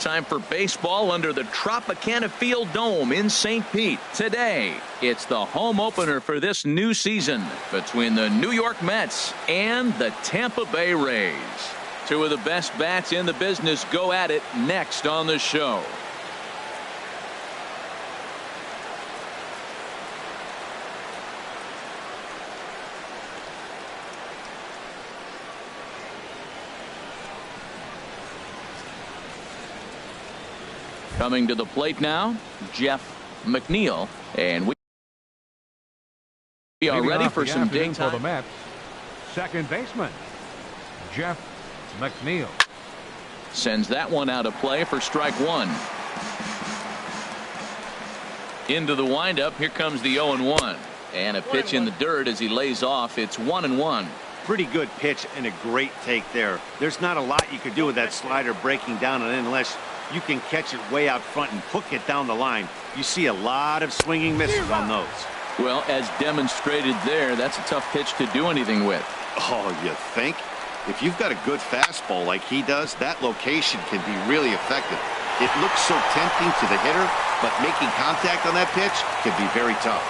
Time for baseball under the Tropicana Field Dome in St. Pete. Today, it's the home opener for this new season between the New York Mets and the Tampa Bay Rays. Two of the best bats in the business go at it next on the show. Coming to the plate now, Jeff McNeil, and we are ready for some daytime. For the Mets, second baseman, Jeff McNeil. Sends that one out of play for strike one. Into the windup, here comes the 0-1. And a pitch in the dirt as he lays off. It's 1-1. Pretty good pitch and a great take there. There's not a lot you could do with that slider breaking down and unless you can catch it way out front and hook it down the line. You see a lot of swinging misses on those. Well, as demonstrated there, that's a tough pitch to do anything with. Oh, you think? If you've got a good fastball like he does, that location can be really effective. It looks so tempting to the hitter, but making contact on that pitch can be very tough.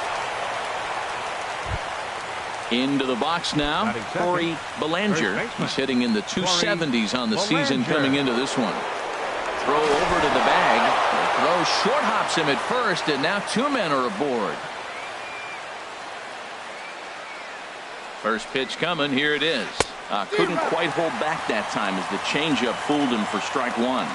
Into the box now, Corey Belanger. He's hitting in the 270s on the season coming into this one. Throw over to the bag. The throw short hops him at first, and now two men are aboard. First pitch coming. Here it is. Couldn't quite hold back that time as the changeup fooled him for strike one.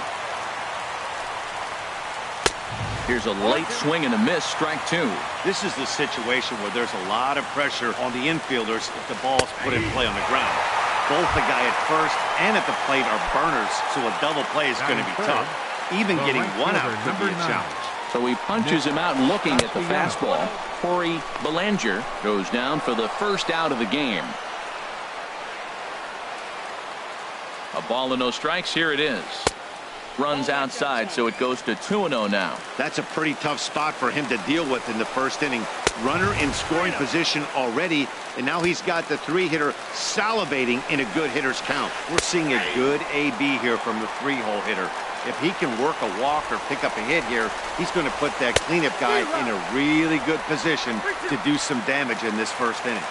Here's a late swing and a miss, strike two. This is the situation where there's a lot of pressure on the infielders if the ball's put in play on the ground. Both the guy at first and at the plate are burners, so a double play is going to be tough. Even getting one out could be a challenge. So he punches him out looking at the fastball. Corey Belanger goes down for the first out of the game. A ball and no strikes. Here it is. Runs outside, so it goes to 2-0 now. That's a pretty tough spot for him to deal with in the first inning. Runner in scoring position already, and now he's got the three-hitter salivating in a good hitter's count. We're seeing a good AB here from the three-hole hitter. If he can work a walk or pick up a hit here, he's going to put that cleanup guy in a really good position to do some damage in this first inning.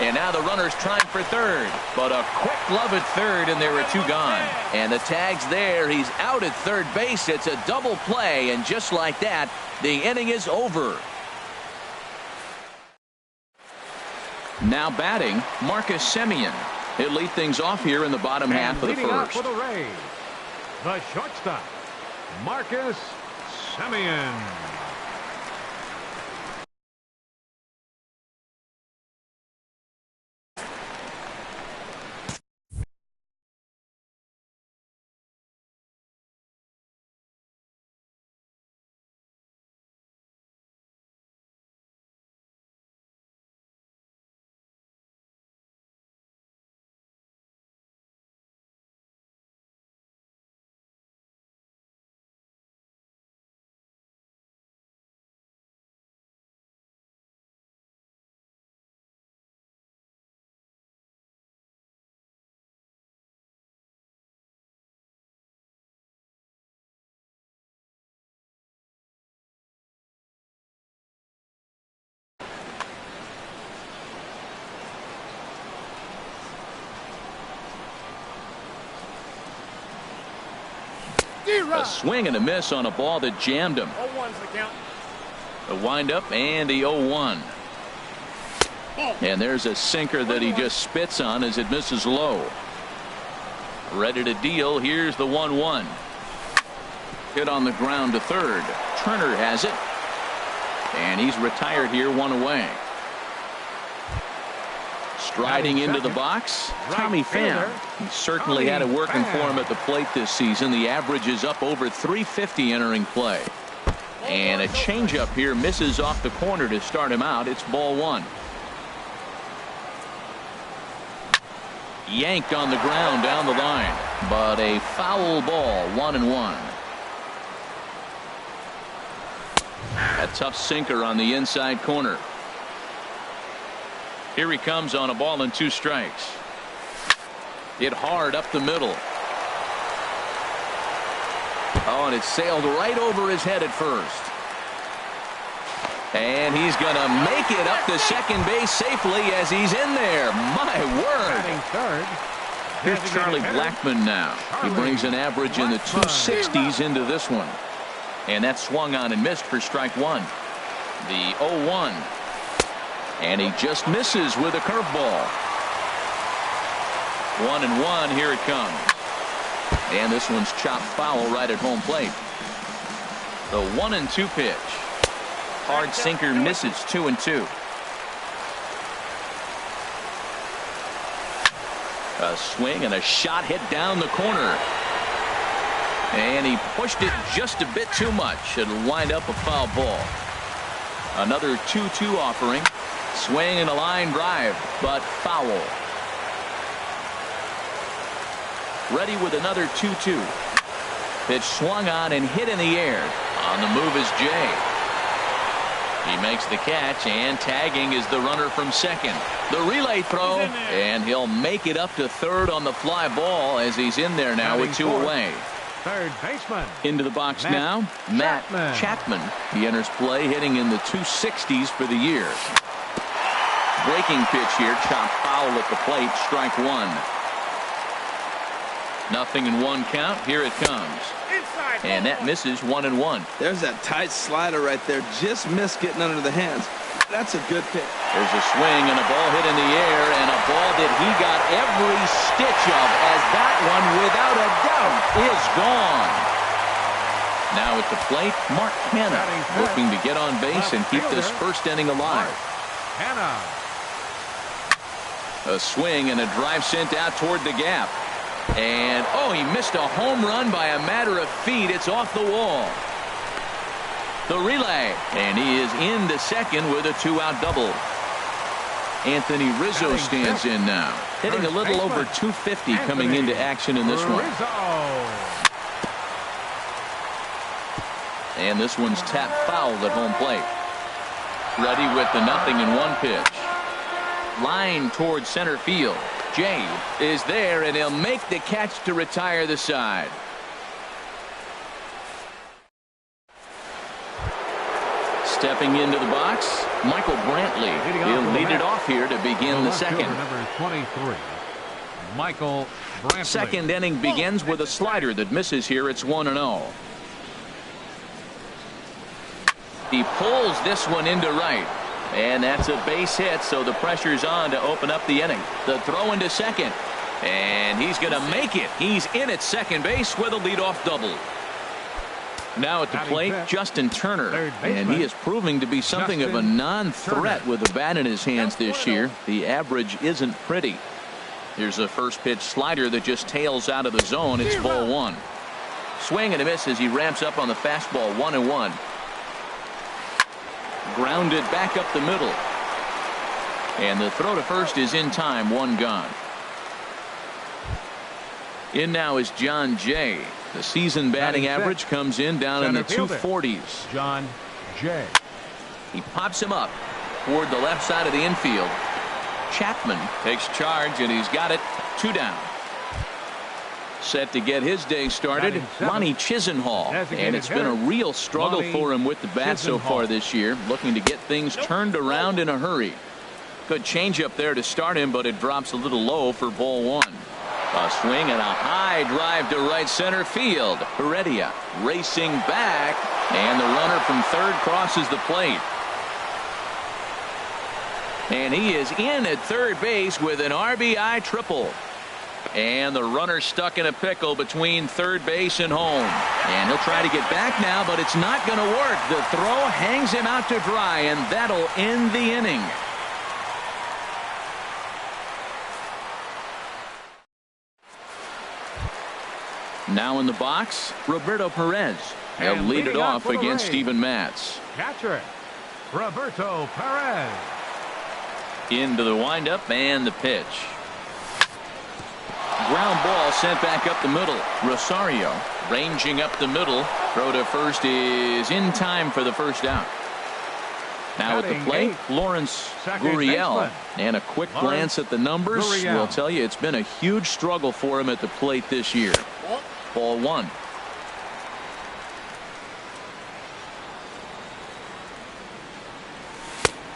And now the runner's trying for third, but a quick glove at third, and there are two gone. And the tag's there. He's out at third base. It's a double play, and just like that, the inning is over. Now batting, Marcus Semien. He'll lead things off here in the bottom half of the first. For the Rays, the shortstop, Marcus Semien. A swing and a miss on a ball that jammed him. 0-1's the count. The windup and the 0-1. And there's a sinker that he just spits on as it misses low. Ready to deal. Here's the 1-1. Hit on the ground to third. Turner has it. And he's retired here, one away. Striding into the box, Tommy Pham. He certainly had it working for him at the plate this season. The average is up over 350 entering play. And a changeup here misses off the corner to start him out. It's ball one. Yanked on the ground down the line, but a foul ball, 1-1. A tough sinker on the inside corner. Here he comes on a ball and two strikes. Hit hard up the middle. Oh, and it sailed right over his head at first. And he's going to make it up to second base safely as he's in there. My word. Third. Here's Charlie Blackmon now. He brings an average in the 260s into this one. And that swung on and missed for strike one. The 0-1. And he just misses with a curveball. 1-1. Here it comes. And this one's chopped foul right at home plate. The 1-2 pitch. Hard sinker misses. 2-2. A swing and a shot hit down the corner. And he pushed it just a bit too much. It'll wind up a foul ball. Another 2-2 offering. Swing and a line drive, but foul. Ready with another 2-2. Pitch swung on and hit in the air. On the move is Jay. He makes the catch, and tagging is the runner from second. The relay throw, and he'll make it up to third on the fly ball as he's in there now with two away. Third baseman. Into the box now, Matt Chapman. He enters play hitting in the 260s for the year. Breaking pitch here, chopped foul at the plate, strike one. 0-1 count. Here it comes. And that misses. 1-1. There's that tight slider right there. Just missed getting under the hands. That's a good pitch. There's a swing and a ball hit in the air, and a ball that he got every stitch of, as that one, without a doubt, is gone. Now at the plate, Mark Hanna looking to get on base and keep this first inning alive. Hanna. A swing and a drive sent out toward the gap. And, oh, he missed a home run by a matter of feet. It's off the wall. The relay. And he is into second with a two-out double. Anthony Rizzo stands in now. Hitting a little over 250 coming into action in this one. And this one's tapped foul at home plate. Ready with the 0-1 pitch. Line towards center field. Jay is there, and he'll make the catch to retire the side. Stepping into the box, Michael Brantley. He'll lead it off here to begin the second. Number 23, Michael Brantley. Second inning begins with a slider that misses here. It's 1-0. He pulls this one into right. And that's a base hit, so the pressure's on to open up the inning. The throw into second. And he's going to make it. He's in at second base with a leadoff double. Now at the plate, Justin Turner. And he is proving to be something of a non-threat with the bat in his hands this year. The average isn't pretty. Here's a first pitch slider that just tails out of the zone. It's ball one. Swing and a miss as he ramps up on the fastball. 1-1. Grounded back up the middle. And the throw to first is in time. One gone. In now is John Jay. The season batting average comes in down in the 240s. John Jay. He pops him up toward the left side of the infield. Chapman takes charge, and he's got it. 2 down. Set to get his day started, Lonnie Chisenhall. And it's been a real struggle for him with the bat so far this year, looking to get things turned around in a hurry. Good changeup there to start him, but it drops a little low for ball one. A swing and a high drive to right center field. Heredia racing back, and the runner from third crosses the plate. And he is in at third base with an RBI triple. And the runner stuck in a pickle between third base and home. And he'll try to get back now, but it's not going to work. The throw hangs him out to dry, and that'll end the inning. Now in the box, Roberto Perez. He'll lead it off against Steven Matz. Catcher, Roberto Perez. Into the windup and the pitch. Ground ball sent back up the middle. Rosario ranging up the middle. Throw to first is in time for the first out. Now at the plate, Lawrence Gurriel. And a quick glance at the numbers will tell you it's been a huge struggle for him at the plate this year. Ball one.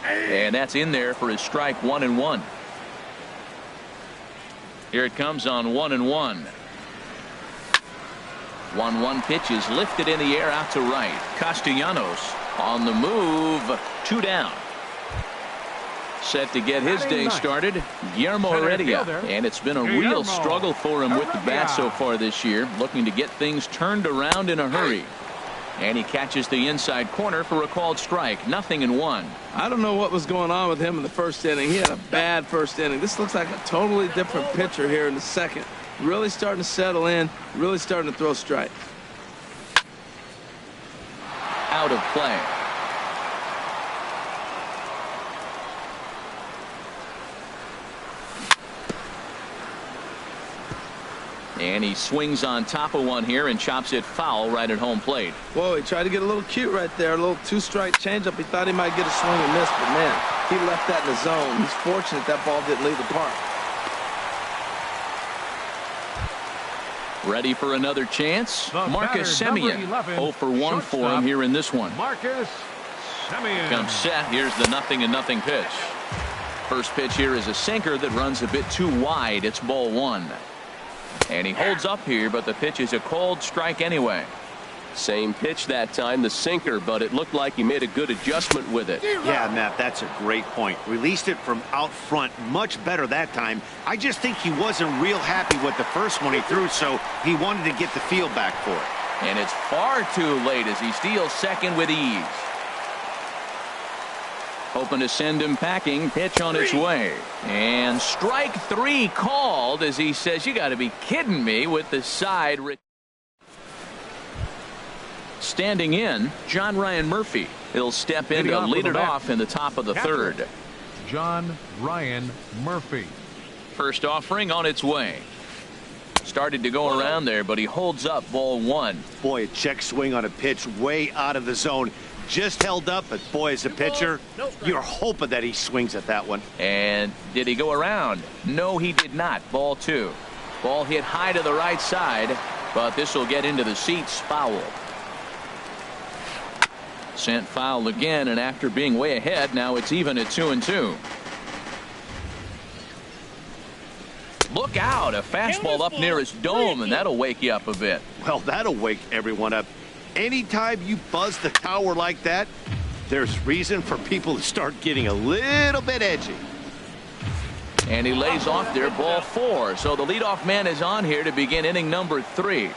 And that's in there for his strike 1-1. Here it comes on 1-1. 1-1 pitch is lifted in the air out to right. Castellanos on the move. 2 down. Set to get his day started, Guillermo Heredia. And it's been a real struggle for him with the bat so far this year, looking to get things turned around in a hurry. And he catches the inside corner for a called strike. 0-1. I don't know what was going on with him in the first inning. He had a bad first inning. This looks like a totally different pitcher here in the second. Really starting to settle in, really starting to throw strikes. Out of play. And he swings on top of one here and chops it foul right at home plate. Whoa, he tried to get a little cute right there. A little 2-strike changeup. He thought he might get a swing and miss, but man, he left that in the zone. He's fortunate that ball didn't leave the park. Ready for another chance? Marcus Semien. 0 for 1 for him here in this one. Marcus Semien comes set. Here's the 0-0 pitch. First pitch here is a sinker that runs a bit too wide. It's ball 1. And he holds up here, but the pitch is a called strike anyway. Same pitch that time, the sinker, but it looked like he made a good adjustment with it. Yeah, Matt, that's a great point. Released it from out front much better that time. I just think he wasn't real happy with the first one he threw, so he wanted to get the feel back for it. And it's far too late as he steals second with ease. Hoping to send him packing. Pitch on its way. And strike 3 called as he says, you got to be kidding me, with the side. Standing in, John Ryan Murphy. He'll step in to lead it off in the top of the third. John Ryan Murphy. First offering on its way. Started to go around there, but he holds up ball 1. Boy, a check swing on a pitch way out of the zone. Just held up, but boy, as a pitcher, you're hoping that he swings at that one. And did he go around? No, he did not. Ball 2. Ball hit high to the right side, but this will get into the seats. Foul. Sent foul again, and after being way ahead, now it's even at 2-2. Look out, a fastball up near his dome, and that'll wake you up a bit. Well, that'll wake everyone up. Anytime you buzz the tower like that, there's reason for people to start getting a little bit edgy. And he lays off there, ball 4. So the leadoff man is on here to begin inning number 3.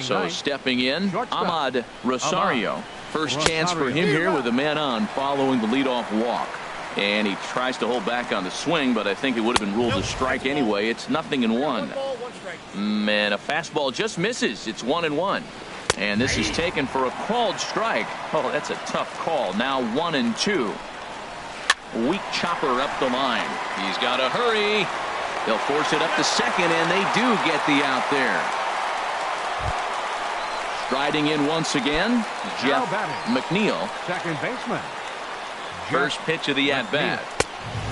So stepping in, Ahmad Rosario. First chance for him here with a man on following the leadoff walk. And he tries to hold back on the swing, but I think it would have been ruled a strike anyway. It's 0-1. Man, a fastball just misses. It's 1-1. And this is taken for a called strike. Oh, that's a tough call. Now 1-2. Weak chopper up the line. He's got to hurry. They'll force it up to second, and they do get the out there. Striding in once again, Jeff McNeil. Second baseman. First pitch of the at-bat.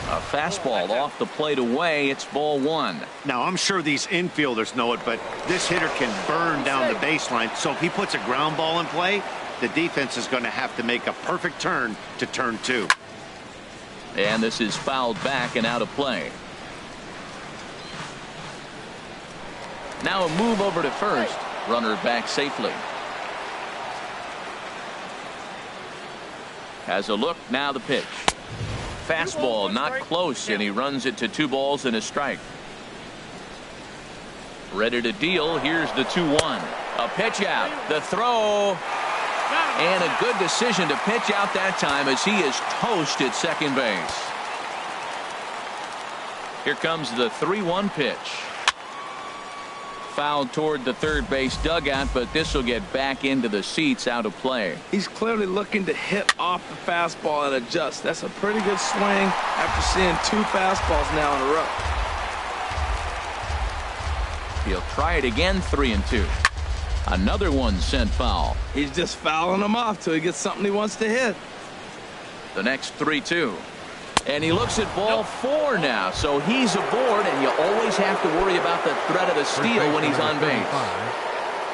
A fastball off the plate away. It's ball 1. Now, I'm sure these infielders know it, but this hitter can burn down the baseline. So if he puts a ground ball in play, the defense is going to have to make a perfect turn to turn 2. And this is fouled back and out of play. Now a move over to first. Runner back safely. Has a look. Now the pitch. Fastball not close, and he runs it to 2 balls and a strike. Ready to deal. Here's the 2-1. A pitch out. The throw. And a good decision to pitch out that time as he is toast at second base. Here comes the 3-1 pitch. Fouled toward the third base dugout, but this will get back into the seats, out of play. He's clearly looking to hit off the fastball and adjust. That's a pretty good swing after seeing 2 fastballs now in a row. He'll try it again. 3-2. Another one sent foul. He's just fouling them off till he gets something he wants to hit. The next 3-2. And he looks at ball 4 now, so he's aboard, and you always have to worry about the threat of the steal when he's on base.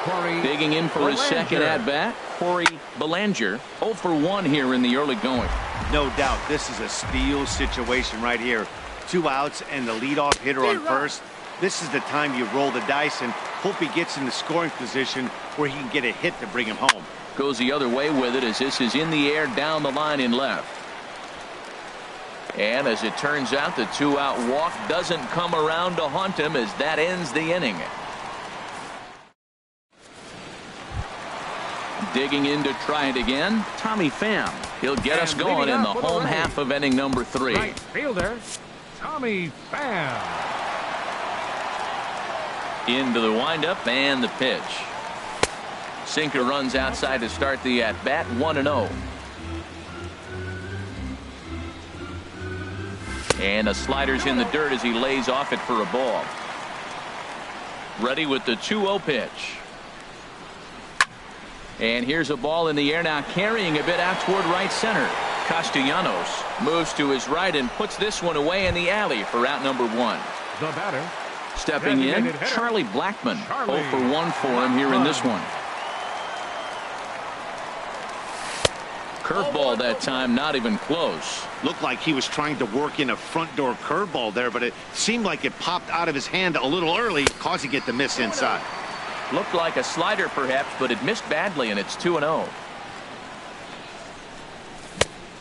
Corey Digging in for his second Bellinger. at-bat, Corey Bellinger, 0 for 1 here in the early going. No doubt, this is a steal situation right here. 2 outs and the leadoff hitter on first. This is the time you roll the dice and hope he gets in the scoring position where he can get a hit to bring him home. Goes the other way with it as this is in the air down the line in left. And as it turns out, the 2-out walk doesn't come around to haunt him as that ends the inning. Digging in to try it again, Tommy Pham. He'll get us going in the home half of inning number 3. Right fielder, Tommy Pham. Into the windup and the pitch. Sinker runs outside to start the at-bat, 1-0. And the slider's in the dirt as he lays off it for a ball. Ready with the 2-0 pitch. And here's a ball in the air now, carrying a bit out toward right center. Castellanos moves to his right and puts this one away in the alley for out number 1. The batter, Stepping in, designated hitter, Charlie Blackmon. Charlie 0 for 1 for him here in this one. Curveball that time, not even close. Looked like he was trying to work in a front door curveball there, but it seemed like it popped out of his hand a little early, causing it to miss inside. Looked like a slider perhaps, but it missed badly, and it's 2-0.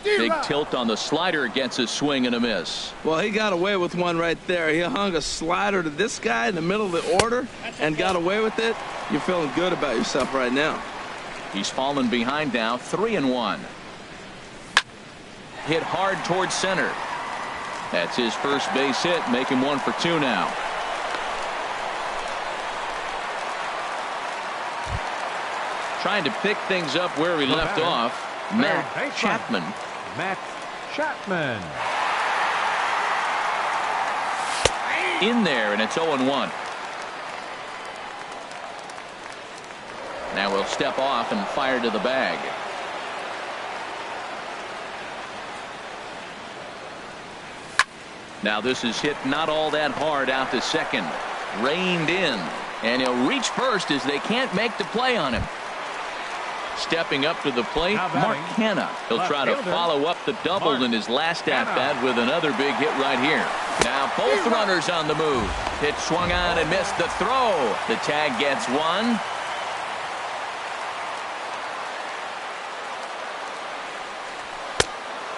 Big tilt on the slider against a swing and a miss. Well, he got away with one right there. He hung a slider to this guy in the middle of the order and got away with it. You're feeling good about yourself right now. He's fallen behind now, 3-1. Hit hard towards center. That's his first base hit, make him 1 for 2 now. Trying to pick things up where he left off, Matt Chapman. Matt Chapman. In there, and it's 0-1. Now we'll step off and fire to the bag. Now this is hit not all that hard out to second. Reined in, and he'll reach first as they can't make the play on him. Stepping up to the plate, Mark Canha. He'll try to follow up the double in his last at-bat with another big hit right here. Now both runners on the move. Pitch swung on and missed the throw. The tag gets 1.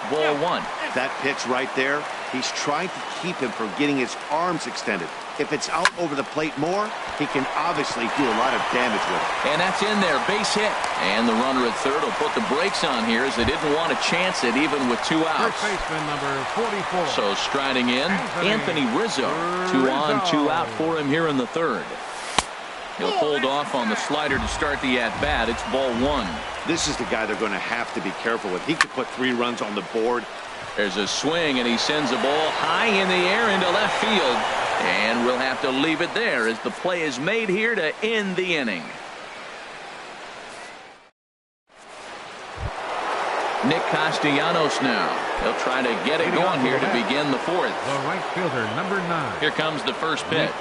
Ball 1. That pitch right there, he's trying to keep him from getting his arms extended. If it's out over the plate more, he can obviously do a lot of damage with it. And that's in there, base hit. And the runner at third will put the brakes on here as they didn't want to chance it even with 2 outs. First baseman number 44. So striding in, Anthony Rizzo. 2 on, 2 out for him here in the third. He'll hold off on the slider to start the at-bat. It's ball 1. This is the guy they're going to have to be careful with. He could put 3 runs on the board. There's a swing, and he sends a ball high in the air into left field. And we'll have to leave it there as the play is made here to end the inning. Nick Castellanos now. He'll try to get it going here to begin the 4th. The right fielder, number 9. Here comes the first pitch.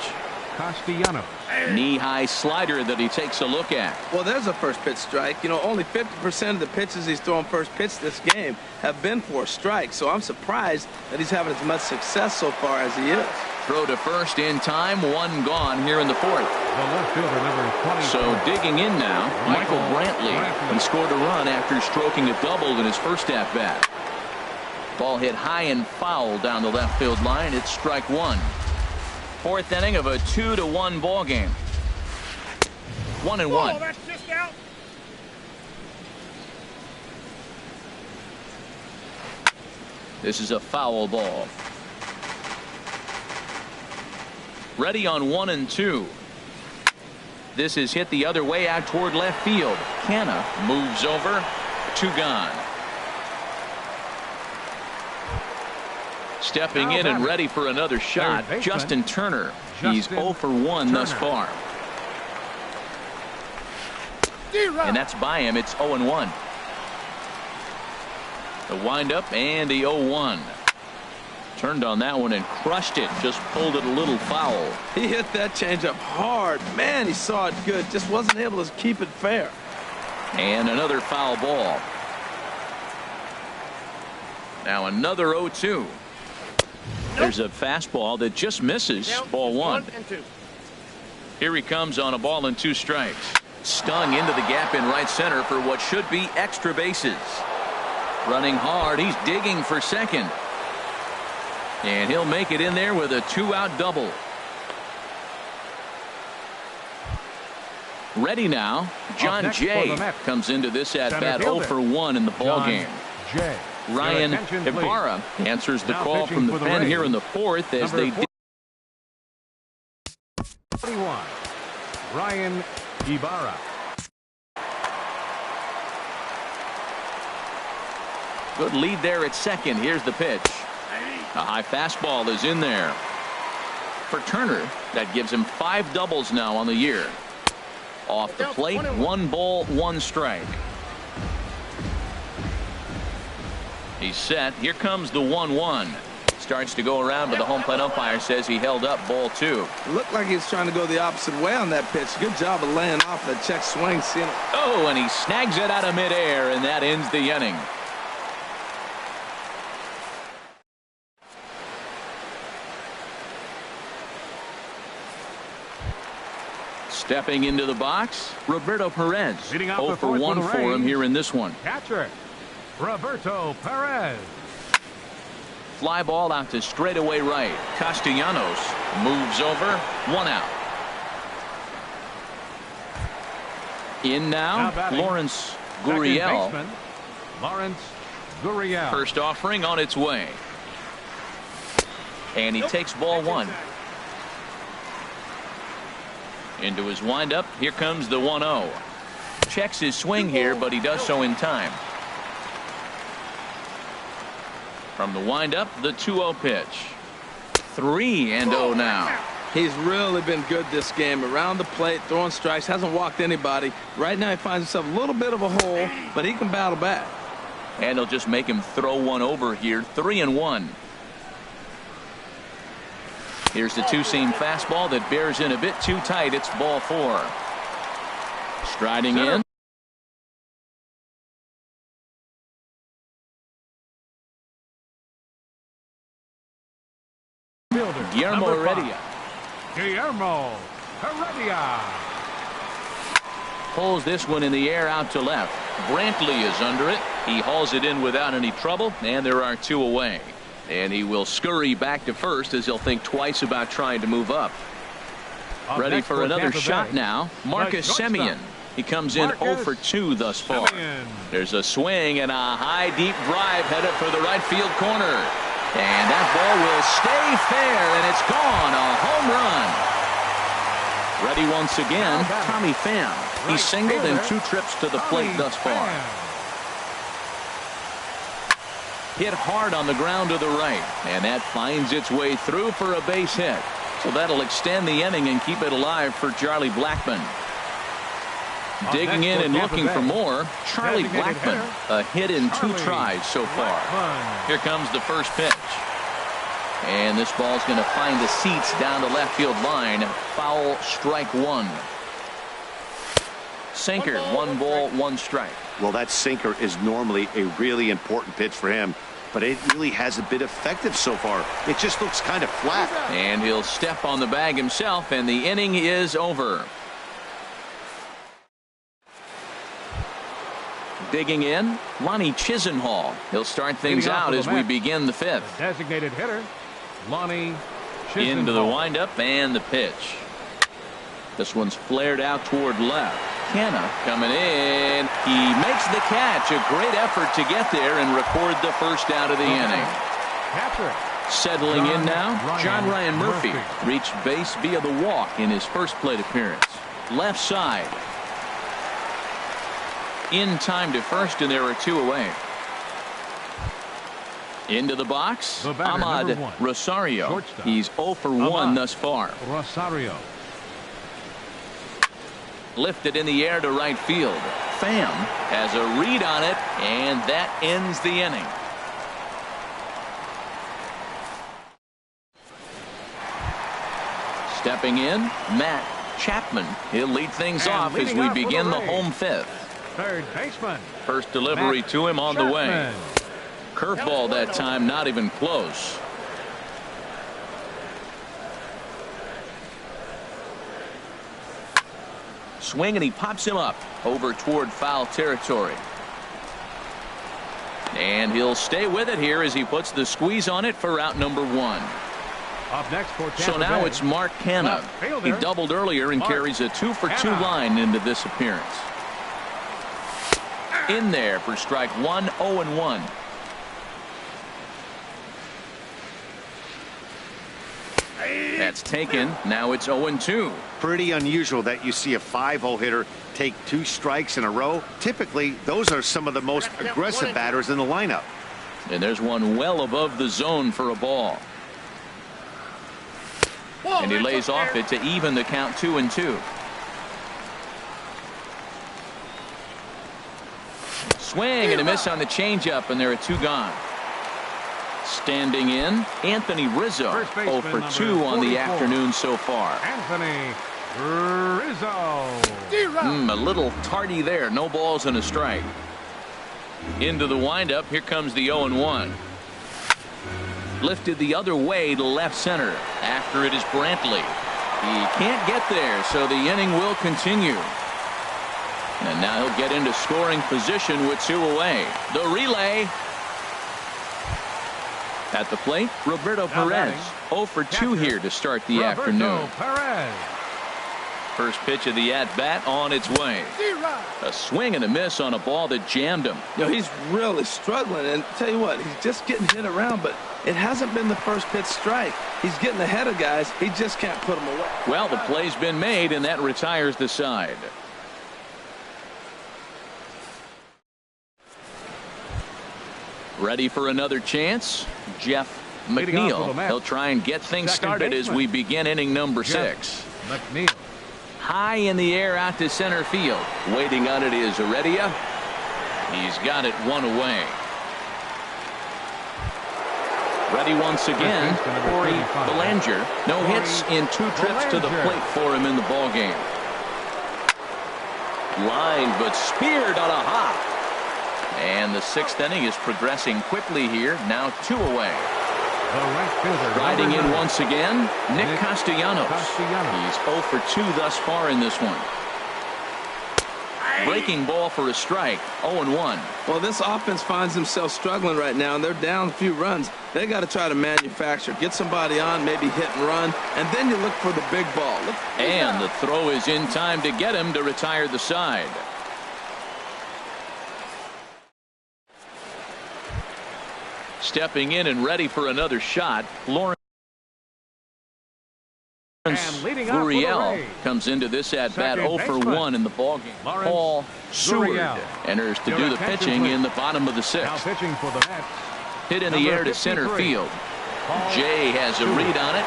Castellanos. Knee-high slider that he takes a look at. Well, there's a first pitch strike. You know, only 50% of the pitches he's thrown first pitch this game have been for a strike. So I'm surprised that he's having as much success so far as he is. Throw to first in time, 1 gone here in the 4th. The left fielder, number 20. So digging in now, Michael Brantley. He scored a run after stroking a double in his first at-bat. Ball hit high and foul down the left field line. It's strike 1. 4th inning of a 2-1 ball game. 1-1. That's just out. This is a foul ball. Ready on 1-2. This is hit the other way out toward left field. Canha moves over. 2 gone. Stepping in and ready for another shot, Justin Turner. He's 0 for 1 thus far. And that's by him. It's 0-1. The windup and the 0-1. Turned on that one and crushed it. Just pulled it a little foul. He hit that changeup hard. Man, he saw it good. Just wasn't able to keep it fair. And another foul ball. Now another 0-2. There's a fastball that just misses. Ball 1. Here he comes on a ball and 2 strikes. Stung into the gap in right center for what should be extra bases. Running hard. He's digging for second. And he'll make it in there with a 2-out double. Ready now. John Jay comes into this at bat 0 for 1 in the ball game. Ryan Ibarra answers the call from the pen here in the 4th as they did. 21. Ryan Ibarra. Good lead there at second. Here's the pitch. A high fastball is in there. For Turner, that gives him 5 doubles now on the year. Off the plate, 1 ball, 1 strike. He's set. Here comes the 1-1. Starts to go around, but the home plate umpire says he held up ball 2. Looked like he was trying to go the opposite way on that pitch. Good job of laying off that check swing. Oh, and he snags it out of midair, and that ends the inning. Stepping into the box, Roberto Perez. 0 for 1 for him here in this one. Catcher, Roberto Perez. Fly ball out to straightaway right. Castellanos moves over. 1 out. In now Lawrence Gurriel. Lawrence Gurriel. First offering on its way. And he takes ball 1. Into his windup. Here comes the 1-0. Checks his swing here, but he does so in time. From the windup, the 2-0 pitch. 3-0 now. He's really been good this game. Around the plate, throwing strikes, hasn't walked anybody. Right now he finds himself a little bit of a hole, but he can battle back. And he'll just make him throw one over here. 3-1. Here's the 2-seam fastball that bears in a bit too tight. It's ball 4. Striding in. Guillermo Heredia. Guillermo Heredia. Pulls this one in the air out to left. Brantley is under it. He hauls it in without any trouble, and there are 2 away. And he will scurry back to first as he'll think twice about trying to move up. Ready for another shot now. Marcus Semien. He comes in 0 for 2 thus far. There's a swing and a high deep drive headed for the right field corner. And that ball will stay fair, and it's gone. A home run. Ready once again, Tommy Pham. He's singled in 2 trips to the plate thus far. Hit hard on the ground to the right, and that finds its way through for a base hit. So that'll extend the inning and keep it alive for Charlie Blackmon. Digging in and looking for more, Charlie Blackmon. A hit in 2 tries so far. Here comes the first pitch. And this ball's going to find the seats down the left field line. Foul, strike 1. Sinker, 1 ball, 1 strike. Well, that sinker is normally a really important pitch for him, but it really hasn't been effective so far. It just looks kind of flat. And he'll step on the bag himself, and the inning is over. Digging in, Lonnie Chisenhall. He'll start things out as we begin the 5th. Designated hitter, Lonnie Chisenhall. Into the windup and the pitch. This one's flared out toward left. Canna coming in. He makes the catch. A great effort to get there and record the first out of the inning. Settling in now, John Ryan Murphy reached base via the walk in his first plate appearance. Left side. In time to first, and there are 2 away. Into the box, Ahmad Rosario. Shortstop. He's 0 for 1 thus far. Rosario. Lifted in the air to right field. Pham has a read on it, and that ends the inning. Stepping in, Matt Chapman. He'll lead things And off as leading we off for begin the Rays, home fifth. third baseman. First delivery Matt to him on the way. Chapman. Curveball that time, not even close. Swing, and he pops him up over toward foul territory. And he'll stay with it here as he puts the squeeze on it for out number one. Up next for Tampa So now Bay, it's Mark Canha. left fielder, He doubled earlier and Mark carries a 2-for-2 Canha. line into this appearance. In there for strike one, 0-1. That's taken. Now it's 0-2. Pretty unusual that you see a 5-0 hitter take 2 strikes in a row. Typically, those are some of the most aggressive batters in the lineup. And there's one well above the zone for a ball. And he lays off it to even the count 2-2. Swing and a miss on the changeup, and there are 2 gone. Standing in, Anthony Rizzo, First baseman, 0 for number 2 on the 44. afternoon so far. Anthony Rizzo. A little tardy there. No balls and a strike. Into the windup. Here comes the 0-1. Lifted the other way to left center. After it is Brantley. He can't get there, so the inning will continue. And now he'll get into scoring position with 2 away. The relay. At the plate, Roberto Now Perez. batting, 0 for 2 catcher, here to start the Roberto afternoon. Perez. First pitch of the at-bat on its way. A swing and a miss on a ball that jammed him. You know, he's really struggling, and tell you what, he's just getting hit around, but it hasn't been the first pitch strike. He's getting ahead of guys. He just can't put them away. Well, the play's been made, and that retires the side. Ready for another chance? Jeff Leading off for McNeil. the Mets, He'll try and get things second started as baseman, we begin inning number Jeff 6. McNeil. High in the air out to center field. Waiting on it is Heredia. He's got it 1 away. Ready once again, First baseman, number Corey 35. Belanger. No Corey hits in 2 trips to the Belanger. plate for him in the ballgame. Line, but speared on a hop. And the 6th inning is progressing quickly here. Now 2 away. The right fielder, Riding number in 9. once again, Nick Castellanos. He's 0 for 2 thus far in this one. Breaking ball for a strike. 0-1. Well, this offense finds themselves struggling right now, and they're down a few runs. They got to try to manufacture, get somebody on, maybe hit and run, and then you look for the big ball. And the throw is in time to get him to retire the side. Stepping in and ready for another shot, Lawrence And leading off for the Gurriel Rays, comes into this at-bat second 0 for baseman, 1 in the ballgame. Lawrence Paul Seward Gurriel. enters to Your do the attention, pitching please. in the bottom of the Now 6th. pitching for the Mets, Hit in the number air to center 53, field. Paul Jay has a Seward. read on it.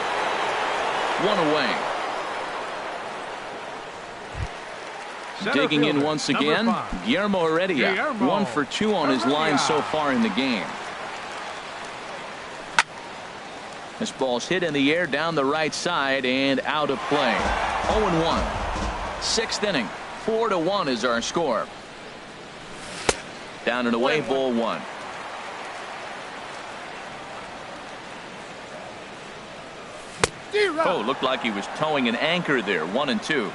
1 away. Center Digging in fielder, once number again, 5. Guillermo Heredia. Guillermo 1 for 2 on his line Heredia. so far in the game. This ball's hit in the air down the right side and out of play. 0-1. 6th inning. 4-1 is our score. Down and away, ball 1. Oh, looked like he was towing an anchor there. 1-2.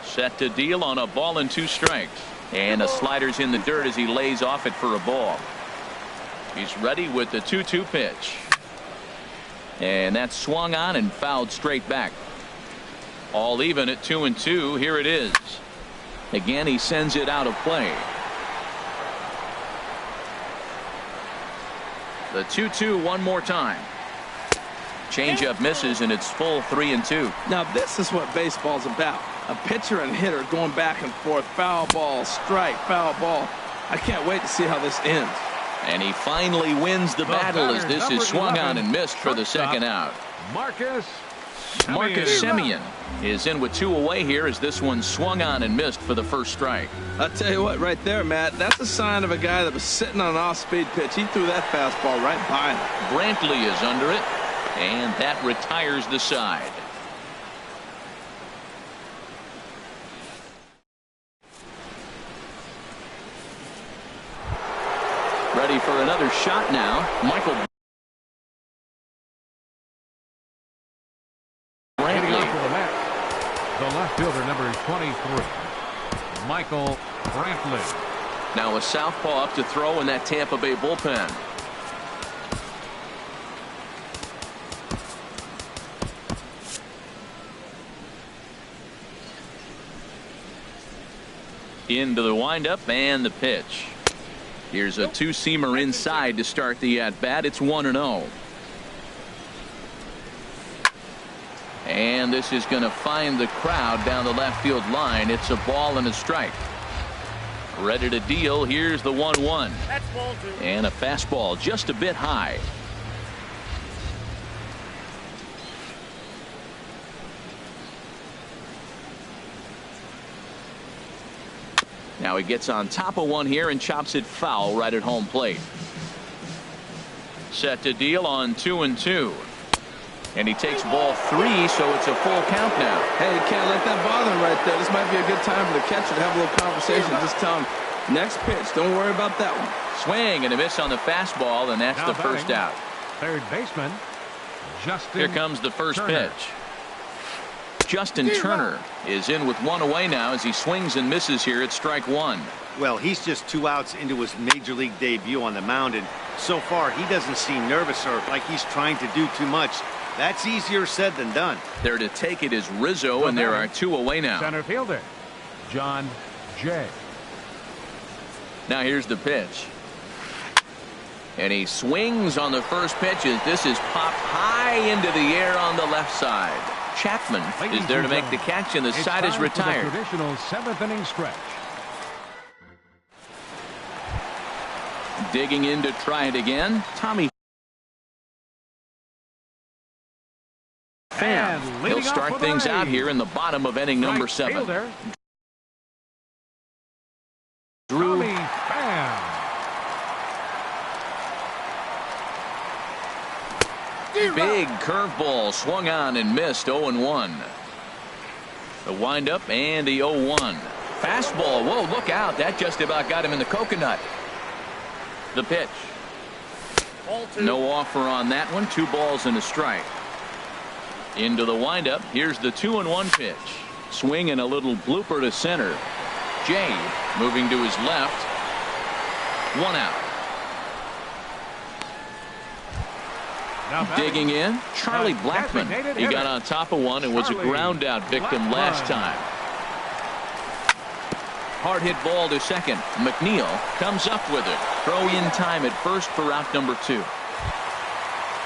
Set to deal on a ball and 2 strikes. And a slider's in the dirt as he lays off it for a ball. He's ready with the 2-2 pitch. And that's swung on and fouled straight back. All even at 2-2. Here it is. Again, he sends it out of play. The 2-2 one more time. Changeup misses, and it's full 3-2. Now, this is what baseball's about. A pitcher and hitter going back and forth. Foul ball, strike, foul ball. I can't wait to see how this ends. And he finally wins the battle as batter, this number is swung 11, on and missed for the shortstop, second out. Marcus Semien is in with 2 away here as this one swung on and missed for the first strike. I'll tell you what, right there, Matt, that's a sign of a guy that was sitting on an off-speed pitch. He threw that fastball right by him. Brantley is under it. And that retires the side. Ready for another shot now. Michael Brantley. The left fielder, number 23, Michael Brantley. Now a southpaw up to throw in that Tampa Bay bullpen. Into the windup and the pitch. Here's a two-seamer inside to start the at-bat. It's 1-0. And this is going to find the crowd down the left field line. It's a ball and a strike. Ready to deal. Here's the 1-1. And a fastball just a bit high. Now he gets on top of one here and chops it foul right at home plate. Set to deal on 2-2. And he takes ball 3, so it's a full count now. Hey, you can't let that bother him right there. This might be a good time for the catcher to have a little conversation. Just tell him, next pitch, don't worry about that one. Swing and a miss on the fastball, and that's now the first out. Third baseman, Justin Here comes the first Turner. pitch. Justin Turner is in with one away now as he swings and misses here at strike one. Well, he's just 2 outs into his major league debut on the mound, and so far he doesn't seem nervous or like he's trying to do too much. That's easier said than done. There to take it is Rizzo, and there are 2 away now. Center fielder, John Jay. Now here's the pitch. And he swings on the first pitch as this is popped high into the air on the left side. Chapman is there to make the catch, and the side is retired. The traditional 7th inning stretch. Digging in to try it again, Tommy Pham. He'll start things out here in the bottom of inning number 7. Fielder, Drew Tommy Pham. Big curveball swung on and missed. 0-1. The windup and the 0-1. Fastball. Whoa, look out. That just about got him in the coconut. The pitch. No offer on that one. 2 balls and a strike. Into the windup. Here's the 2-1 pitch. Swing and a little blooper to center. Jay moving to his left. 1 out. Digging in, Charlie Blackmon. He got on top of one and was a ground out victim last time. Hard hit ball to second. McNeil comes up with it. Throw in time at first for out number 2.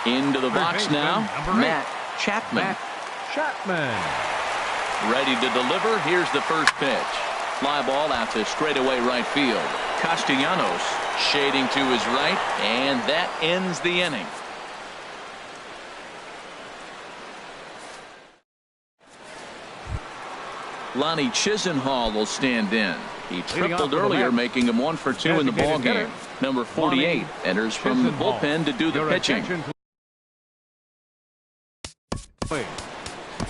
Into the box now, Matt Chapman. Ready to deliver. Here's the first pitch. Fly ball out to straightaway right field. Castellanos shading to his right, and that ends the inning. Lonnie Chisenhall will stand in. He tripled earlier, making him 1 for 2 in the ball game. Number 48 enters from the bullpen to do the pitching.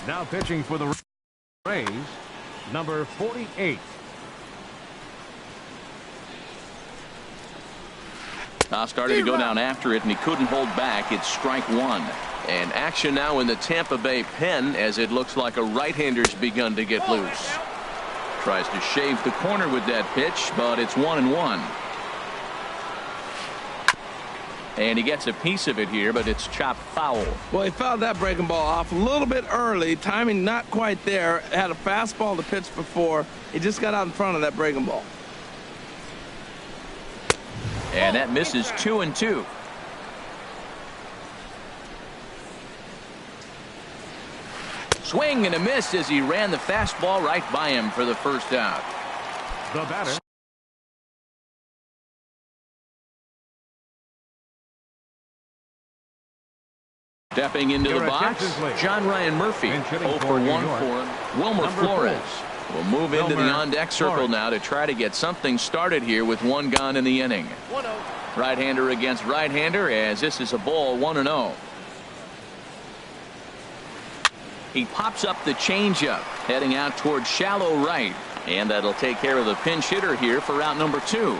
Now pitching for the Rays, number 48. Now started to go down after it, and he couldn't hold back. It's strike 1. And action now in the Tampa Bay pen as it looks like a right-hander's begun to get loose. Tries to shave the corner with that pitch, but it's 1-1. And he gets a piece of it here, but it's chopped foul. Well, he fouled that breaking ball off a little bit early. Timing not quite there. Had a fastball to pitch before. He just got out in front of that breaking ball. And that misses 2-2. Swing and a miss as he ran the fastball right by him for the first out. The batter, Stepping into the box, John Ryan Murphy. 0 for 1 for him. Wilmer Flores will move into the on-deck circle now to try to get something started here with 1 gone in the inning. Right-hander against right-hander as this is a ball 1-0. He pops up the changeup, heading out towards shallow right. And that'll take care of the pinch hitter here for out number 2.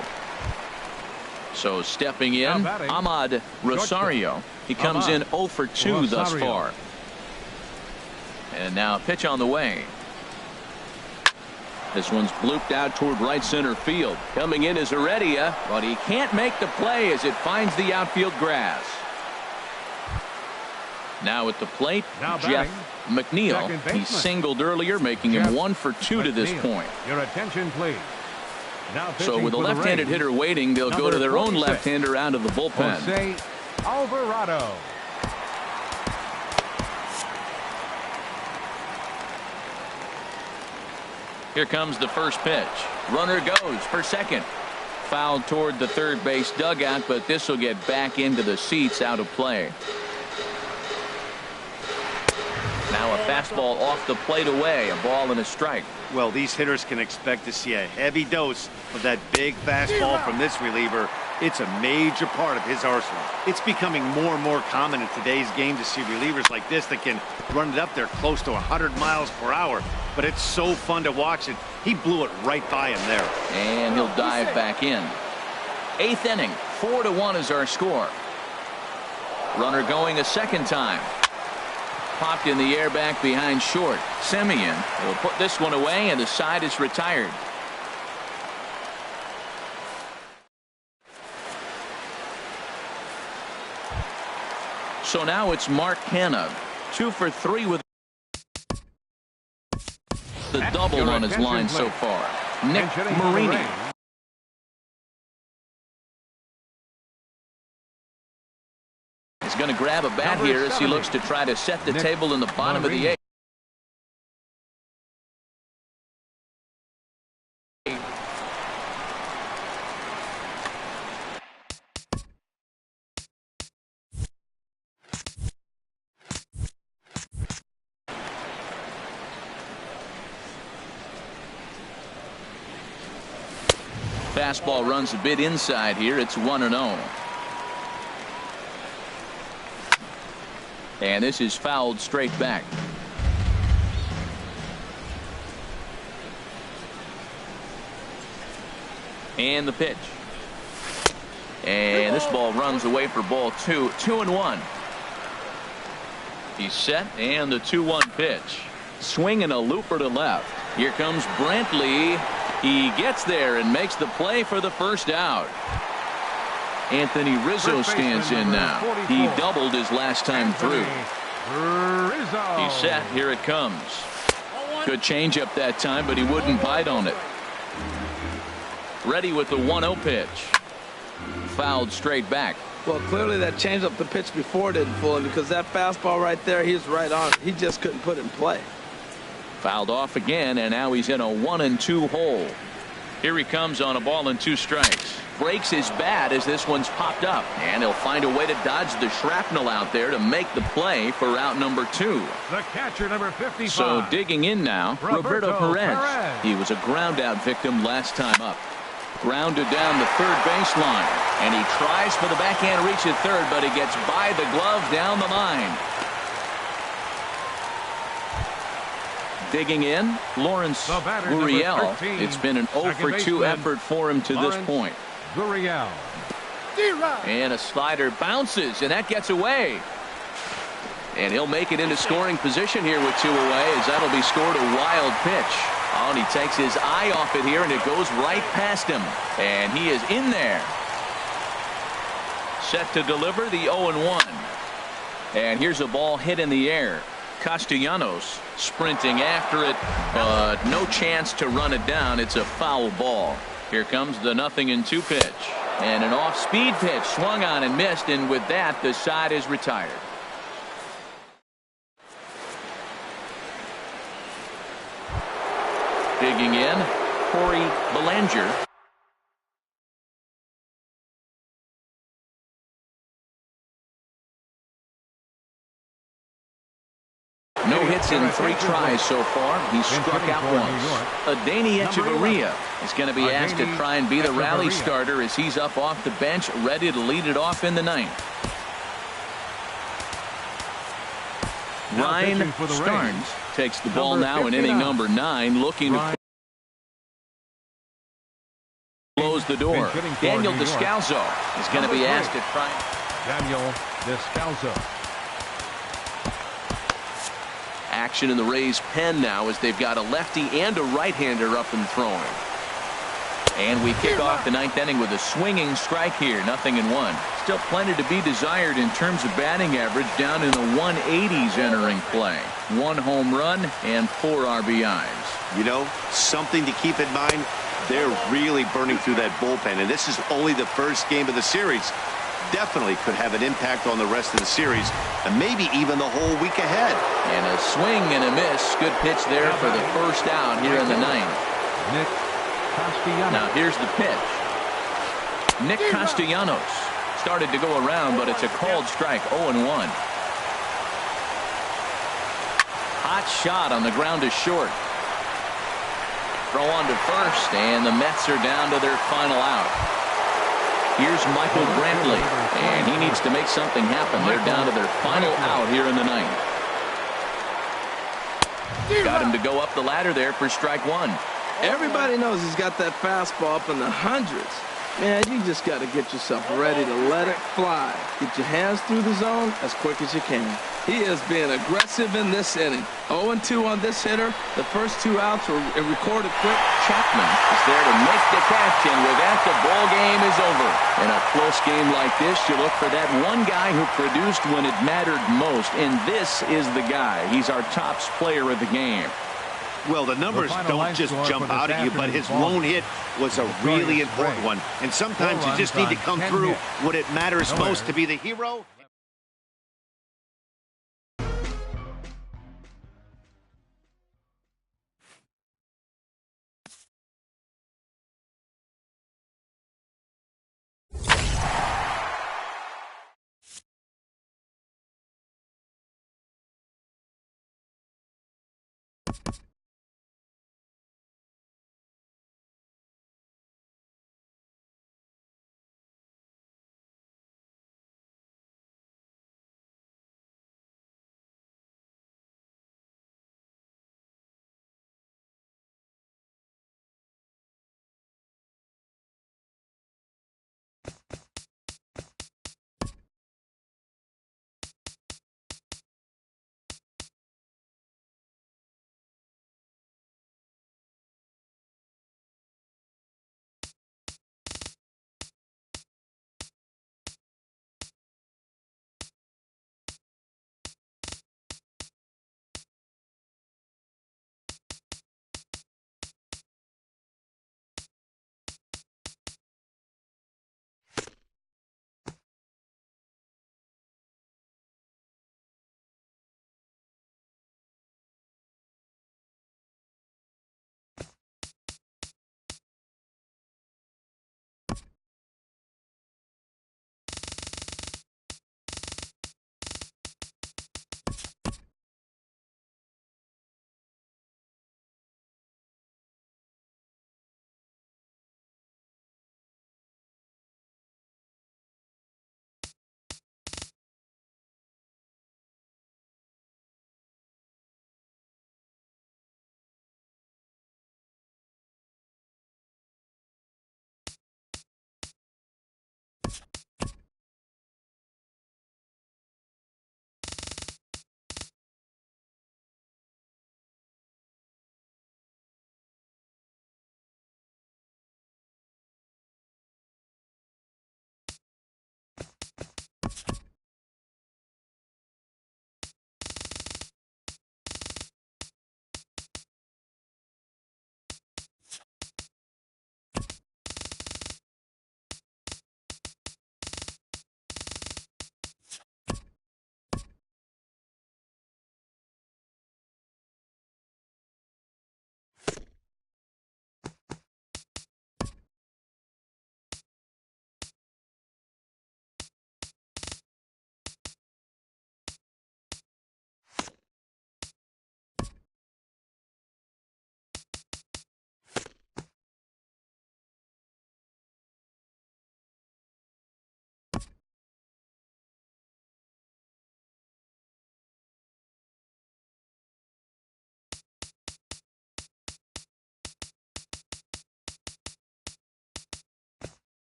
So stepping in, Ahmad Rosario. He comes in 0 for 2 thus far. And now a pitch on the way. This one's blooped out toward right center field. Coming in is Heredia, but he can't make the play as it finds the outfield grass. Now at the plate, Jeff McNeil. He singled earlier, making him 1 for 2 to this point. Your attention, please. Now so with a left-handed hitter waiting, they'll go to their own left-hander out of the bullpen. Jose Alvarado. Here comes the first pitch. Runner goes for second. Fouled toward the third base dugout, but this will get back into the seats, out of play. Now a fastball off the plate away, a ball and a strike. Well, these hitters can expect to see a heavy dose of that big fastball from this reliever. It's a major part of his arsenal. It's becoming more and more common in today's game to see relievers like this that can run it up there close to 100 miles per hour. But it's so fun to watch it. He blew it right by him there. And he'll dive back in. 8th inning, 4-1 is our score. Runner going a second time. Popped in the air back behind short. Semien will put this one away, and the side is retired. So now it's Mark Canha, 2 for 3 with the double on his line so far. Nick Marini. He's going to grab a bat here as he looks to try to set the table in the bottom of the 8th. Fastball runs a bit inside here. It's 1-0. And this is fouled straight back. And the pitch. And this ball runs away for ball 2. 2-1. He's set, and the 2-1 pitch. Swing and a looper to left. Here comes Brantley. He gets there and makes the play for the first out. Anthony Rizzo stands in now. He doubled his last time through. He's set. Here it comes. Good changeup that time, but he wouldn't bite on it. Ready with the 1-0 pitch. Fouled straight back. Well, clearly that changeup the pitch before didn't fool him, because that fastball right there, he was right on it. He just couldn't put it in play. Fouled off again, and now he's in a 1-2 hole. Here he comes on a ball and 2 strikes. Breaks his bat as this one's popped up, and he'll find a way to dodge the shrapnel out there to make the play for out number 2. The catcher, number 55. So digging in now, Roberto Perez. He was a ground out victim last time up. Grounded down the third baseline, and he tries for the backhand reach at third, but he gets by the glove down the line. Digging in, Lawrence Gurriel. It's been an 0 for 2 effort for him to this point. Gurriel. And a slider bounces, and that gets away. And he'll make it into scoring position here with 2 away, as that'll be scored a wild pitch. Oh, and he takes his eye off it here, and it goes right past him. And he is in there. Set to deliver the 0-1. And here's a ball hit in the air. Castellanos sprinting after it, but no chance to run it down. It's a foul ball. Here comes the 0-2 pitch. And an off-speed pitch swung on and missed, and with that, the side is retired. Digging in, Corey Belanger. No hits in 3 tries so far. He's struck out once. Adeiny Echeverria is going to be asked to try and be the rally starter as he's up off the bench, ready to lead it off in the 9th. pitching Ryan for the Starnes Rays, takes the ball number now in inning 59. number 9, looking to close the door. Been hitting for Daniel New York. Descalso is going to be Number asked 3. to try. Daniel Descalso. Action in the Rays' pen now as they've got a lefty and a right-hander up and throwing. And we kick off the 9th inning with a swinging strike here, 0-1. Still plenty to be desired in terms of batting average, down in the 180s entering play. 1 home run and 4 RBIs. You know, something to keep in mind, they're really burning through that bullpen, and this is only the first game of the series. Definitely could have an impact on the rest of the series, and maybe even the whole week ahead. And a swing and a miss. Good pitch there for the first out here in the 9th. Nick Castellanos. Now here's the pitch. Nick Castellanos started to go around, but it's a called strike. 0-1. Hot shot on the ground to short. Throw on to first, and the Mets are down to their final out. Here's Michael Brantley, and he needs to make something happen. They're down to their final out here in the 9th. Got him to go up the ladder there for strike 1. Everybody knows he's got that fastball up in the hundreds. Man, you just got to get yourself ready to let it fly. Get your hands through the zone as quick as you can. He is being aggressive in this inning. 0-2 on this hitter. The first 2 outs were recorded quick. Chapman is there to make the catch, and with that, the ball game is over. In a close game like this, you look for that one guy who produced when it mattered most, and this is the guy. He's our top player of the game. Well, the numbers don't just jump out at you, but his lone hit was a really important one. And sometimes you just need to come through when it matters most to be the hero.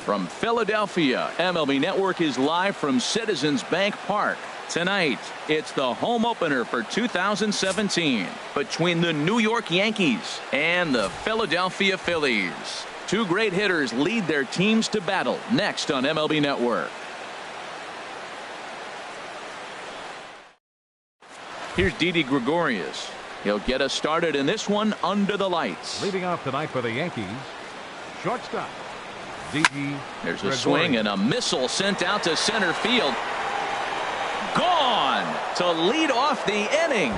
From Philadelphia, MLB Network is live from Citizens Bank Park. Tonight, it's the home opener for 2017 between the New York Yankees and the Philadelphia Phillies. Two great hitters lead their teams to battle next on MLB Network. Here's Didi Gregorius. He'll get us started in this one under the lights. Leading off tonight for the Yankees, shortstop, Didi There's a Gregorius. swing and a missile sent out to center field. Gone to lead off the inning.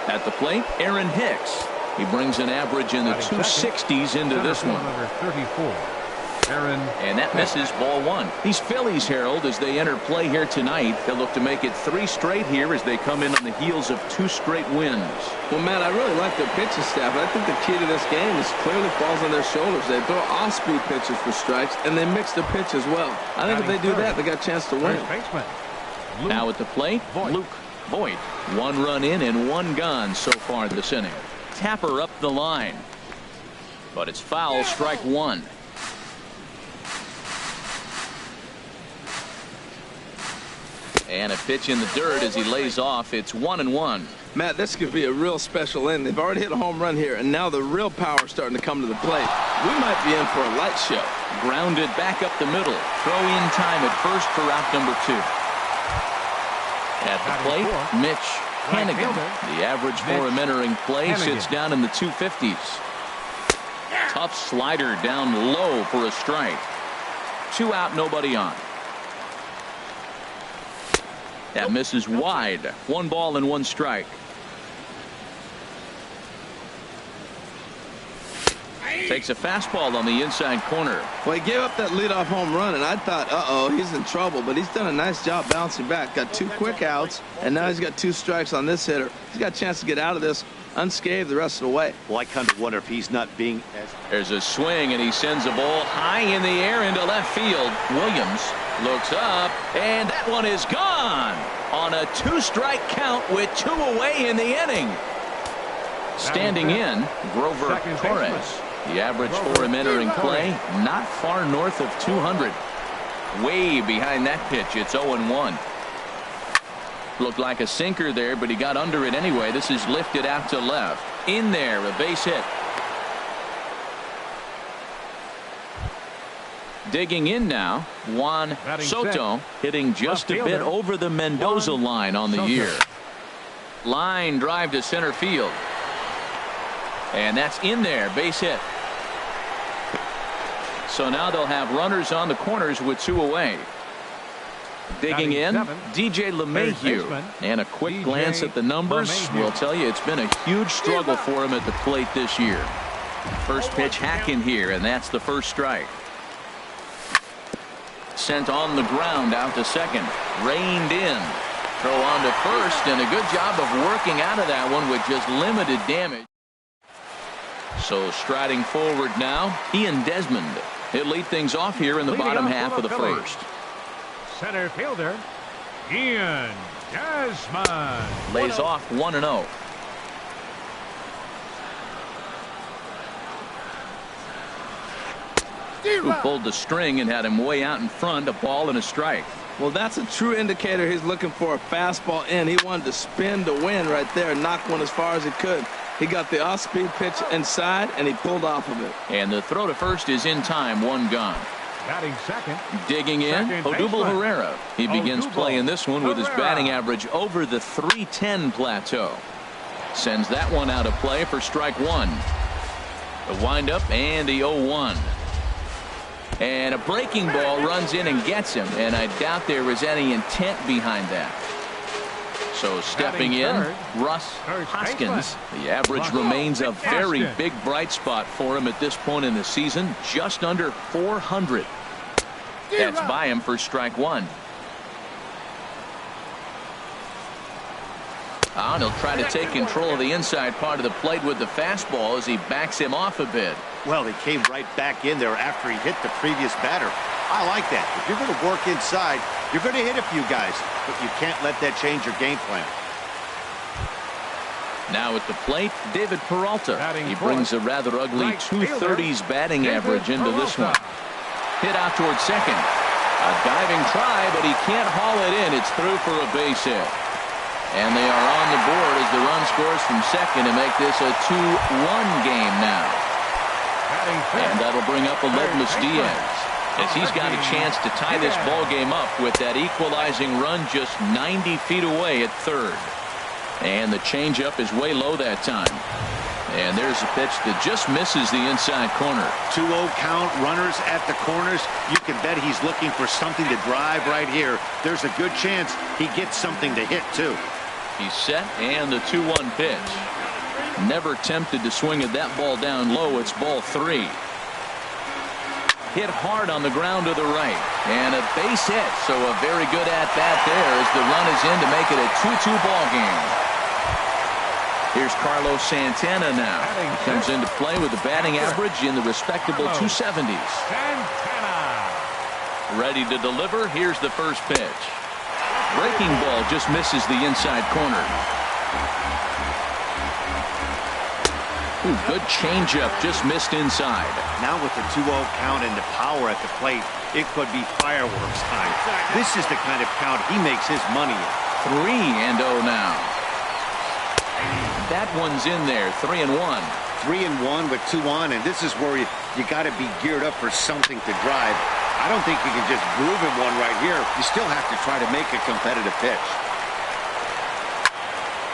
At the plate, Aaron Hicks. He brings an average in the 260s into this one. Number 34, Aaron. And that misses ball one. These Phillies, Harold, as they enter play here tonight, they'll look to make it 3 straight here as they come in on the heels of 2 straight wins. Well, Matt, I really like their pitching staff. I think the key to this game is clearly falls on their shoulders. They throw off-speed pitches for strikes, and they mix their pitch as well. I think if they do that, they got a chance to win. First baseman, Luke Now at the plate, Voit. Luke Voit. 1 run in and 1 gone so far this inning. Tapper up the line. But it's foul, strike 1. And a pitch in the dirt as he lays off. It's 1-1. Matt, this could be a real special inning. They've already hit a home run here, and now the real power is starting to come to the plate. We might be in for a light show. Grounded back up the middle. Throw in time at first for out number 2. At the plate, Mitch Hanigan. The average for him entering play sits down in the 250s. Tough slider down low for a strike. 2 out, nobody on. That misses wide. 1 ball and 1 strike. Takes a fastball on the inside corner. Well, he gave up that leadoff home run, and I thought, uh-oh, he's in trouble. But he's done a nice job bouncing back. Got 2 quick outs, and now he's got 2 strikes on this hitter. He's got a chance to get out of this unscathed the rest of the way. Well, I kind of wonder if he's not being as... There's a swing, and he sends a ball high in the air into left field. Williams looks up, and that one is gone on a 2-strike count with 2 away in the inning. Standing in, Grover Torres. The average for him entering play, not far north of 200. Way behind that pitch, it's 0-1. Looked like a sinker there, but he got under it anyway. This is lifted out to left. In there, a base hit. Digging in now, Juan Soto, hitting just a bit over the Mendoza line on the year. Line drive to center field. And that's in there, base hit. So now they'll have runners on the corners with 2 away. Digging in, DJ LeMahieu. And a quick glance at the numbers will tell you it's been a huge struggle for him at the plate this year. First pitch hack in here, and that's the first strike. Sent on the ground out to second. Reined in. Throw on to first, and a good job of working out of that one with just limited damage. So striding forward now, Ian Desmond. He'll lead things off here in the bottom half of the first. Center fielder, Ian Desmond. Lays off 1-0. Who pulled the string and had him way out in front, a ball and a strike. Well, that's a true indicator he's looking for a fastball in. He wanted to spin to win right there and knock one as far as he could. He got the off-speed pitch inside, and he pulled off of it. And the throw to first is in time, 1 gone. Batting second. Digging in, Odubel Herrera. He begins playing this one with his batting average over the .310 plateau. Sends that one out of play for strike 1. The windup and the 0-1. And a breaking ball runs in and gets him, and I doubt there was any intent behind that. So stepping in, Russ Hoskins. The average remains a very big bright spot for him at this point in the season, just under 400. That's by him for strike 1. And he'll try to take control of the inside part of the plate with the fastball as he backs him off a bit. Well, he came right back in there after he hit the previous batter. I like that. If you're going to work inside, you're going to hit a few guys, but you can't let that change your game plan. Now at the plate, David Peralta. Batting He brings a rather ugly right fielder, 230s batting David average into this Peralta. one. Hit out towards second. A diving try, but he can't haul it in. It's through for a base hit. And they are on the board as the run scores from second to make this a 2-1 game now. Batting fifth, And that'll bring up Aledmys third Diaz, as he's got a chance to tie this ball game up with that equalizing run just 90 feet away at third. And the changeup is way low that time. And there's a pitch that just misses the inside corner. 2-0 count, runners at the corners. You can bet he's looking for something to drive right here. There's a good chance he gets something to hit, too. He's set, and the 2-1 pitch. Never tempted to swing at that ball down low. It's ball 3. Hit hard on the ground to the right. And a base hit, so a very good at-bat there as the run is in to make it a 2-2 ball game. Here's Carlos Santana now. He comes into play with a batting average in the respectable 270s. Santana. Ready to deliver. Here's the first pitch. Breaking ball just misses the inside corner. Ooh, good changeup, just missed inside. Now with the 2-0 count and the power at the plate, it could be fireworks time. This is the kind of count he makes his money in. 3-0 now. That one's in there. 3-1. 3-1 with 2 on, and this is where you got to be geared up for something to drive. I don't think you can just groove him one right here. You still have to try to make a competitive pitch.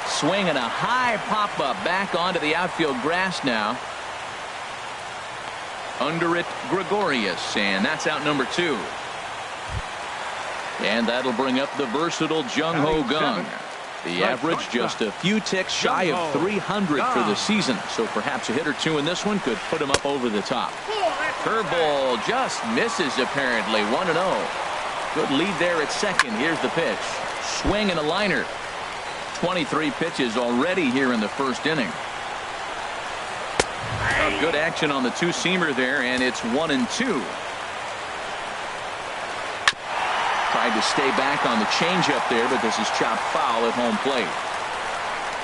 Swing and a high pop-up back onto the outfield grass now. Under it, Gregorius, and that's out number 2. And that'll bring up the versatile Jung Ho Kang. The average just a few ticks shy of 300 for the season, so perhaps a hit or two in this one could put him up over the top. Curveball just misses apparently. 1-0. Good lead there at second. Here's the pitch. Swing and a liner. 23 pitches already here in the first inning. Good action on the two-seamer there, and it's 1-2. Tried to stay back on the changeup there, but this is chopped foul at home plate.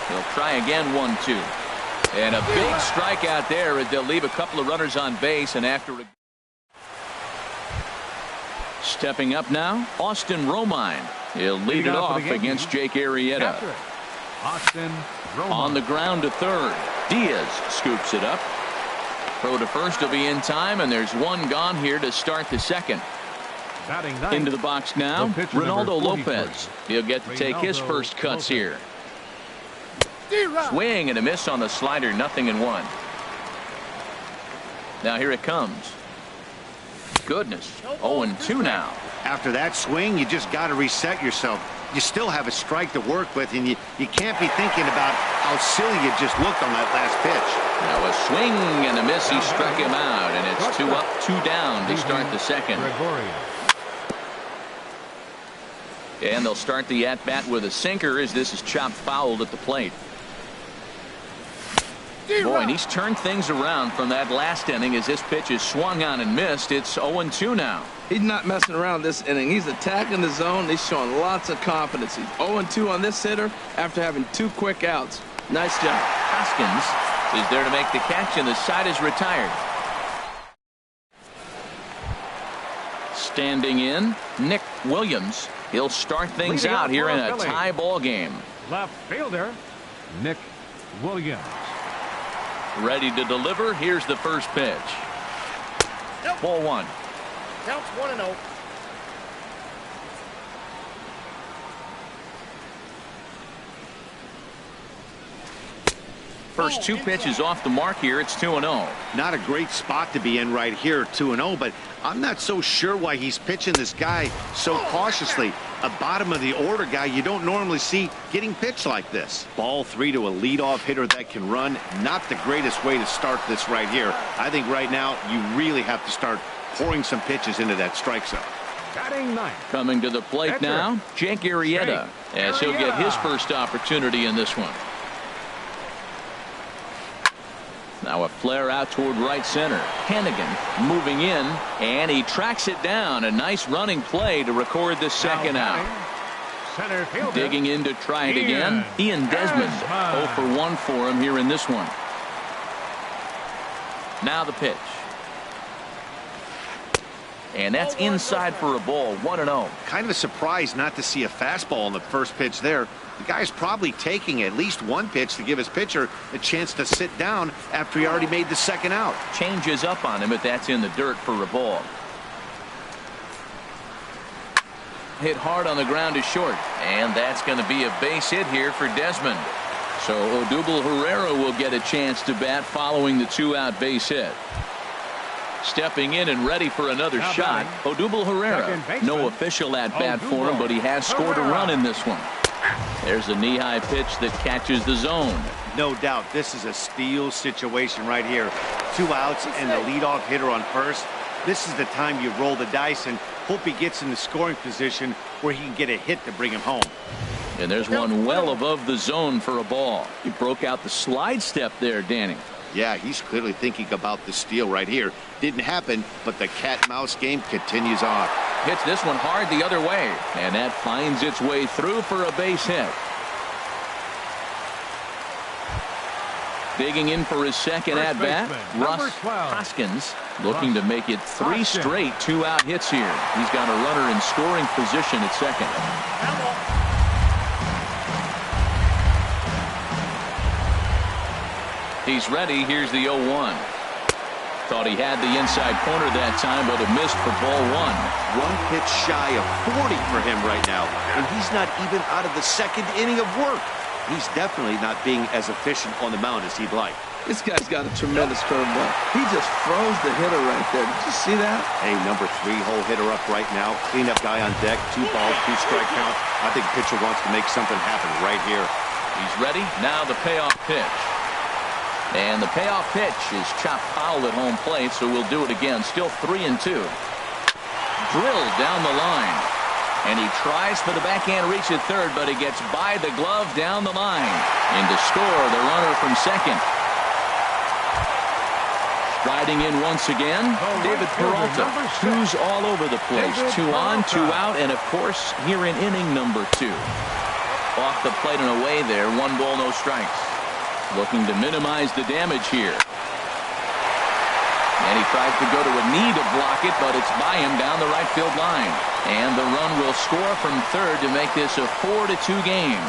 He'll try again. 1-2. And a big strikeout there as they'll leave a couple of runners on base. And after stepping up now, Austin Romine. He'll lead it off against Jake Arrieta. Austin Romine. On the ground to third. Diaz scoops it up. Throw to first will be in time, and there's one gone here to start the second. Batting ninth, into the box now, Ronaldo Lopez. He'll get to take his first cuts here. Swing and a miss on the slider. 0-1. Now here it comes. Goodness. 0-2 now. After that swing, you just got to reset yourself. You still have a strike to work with, and you can't be thinking about how silly you just looked on that last pitch. Now a swing and a miss. He struck him out, and it's 2 up, 2 down to start the second. And they'll start the at-bat with a sinker as this is chopped fouled at the plate. Boy, and he's turned things around from that last inning as this pitch is swung on and missed. It's 0-2 now. He's not messing around this inning. He's attacking the zone. He's showing lots of confidence. He's 0-2 on this hitter after having 2 quick outs. Nice job. Hoskins is there to make the catch, and the side is retired. Standing in, Nick Williams. He'll start things out here in a tie ball game. Left fielder, Nick Williams. Ready to deliver. Here's the first pitch. Ball 1. Counts 1-0. First 2 pitches off the mark here. It's 2-0. Not a great spot to be in right here, 2-0, but I'm not so sure why he's pitching this guy so cautiously. A bottom of the order guy you don't normally see getting pitched like this. Ball 3 to a leadoff hitter that can run. Not the greatest way to start this right here. I think right now you really have to start pouring some pitches into that strike zone. Batting ninth. Coming to the plate now, Jake Arrieta, as he'll get his first opportunity in this one. Now a flare out toward right center. Hennigan moving in, and he tracks it down. A nice running play to record the second out. center fielder. Digging in to try it again. Ian Desmond. 0 for 1 for him here in this one. Now the pitch. And that's inside for a ball. 1-0. Kind of a surprise not to see a fastball on the first pitch there. The guy's probably taking at least one pitch to give his pitcher a chance to sit down after he already made the second out. Changes up on him, but that's in the dirt for a ball. Hit hard on the ground to short, and that's going to be a base hit here for Desmond. So Odubel Herrera will get a chance to bat following the 2-out base hit. Stepping in and ready for another shot, Odubel Herrera. No official at-bat for him, but he has scored a run in this one. There's a knee-high pitch that catches the zone. No doubt this is a steal situation right here. 2 outs and the leadoff hitter on first. This is the time you roll the dice and hope he gets in the scoring position where he can get a hit to bring him home. And there's one well above the zone for a ball. He broke out the slide step there, Danny. Yeah, he's clearly thinking about the steal right here. Didn't happen, but the cat-mouse game continues on. Hits this one hard the other way, and that finds its way through for a base hit. Digging in for his second at-bat, Russ Hoskins, looking to make it 3 straight 2-out hits here. He's got a runner in scoring position at second. He's ready. Here's the 0-1. Thought he had the inside corner that time, but it missed for ball 1. 1 pitch shy of 40 for him right now, and he's not even out of the second inning of work. He's definitely not being as efficient on the mound as he'd like. This guy's got a tremendous curveball. He just froze the hitter right there. Did you see that? Hey, number 3 hole hitter up right now. Cleanup guy on deck. 2 ball, 2 strike count. I think the pitcher wants to make something happen right here. He's ready. Now the payoff pitch. And the payoff pitch is chopped foul at home plate, so we'll do it again. Still 3-2. Drilled down the line. And he tries for the backhand reach at third, but he gets by the glove down the line. And to score the runner from second. Striding in once again, David Peralta. 2s all over the place. 2 on, 2 out, and of course, here in inning number 2. Off the plate and away there. 1 ball, no strikes. Looking to minimize the damage here. And he tries to go to a knee to block it, but it's by him down the right field line. And the run will score from third to make this a 4-2 game.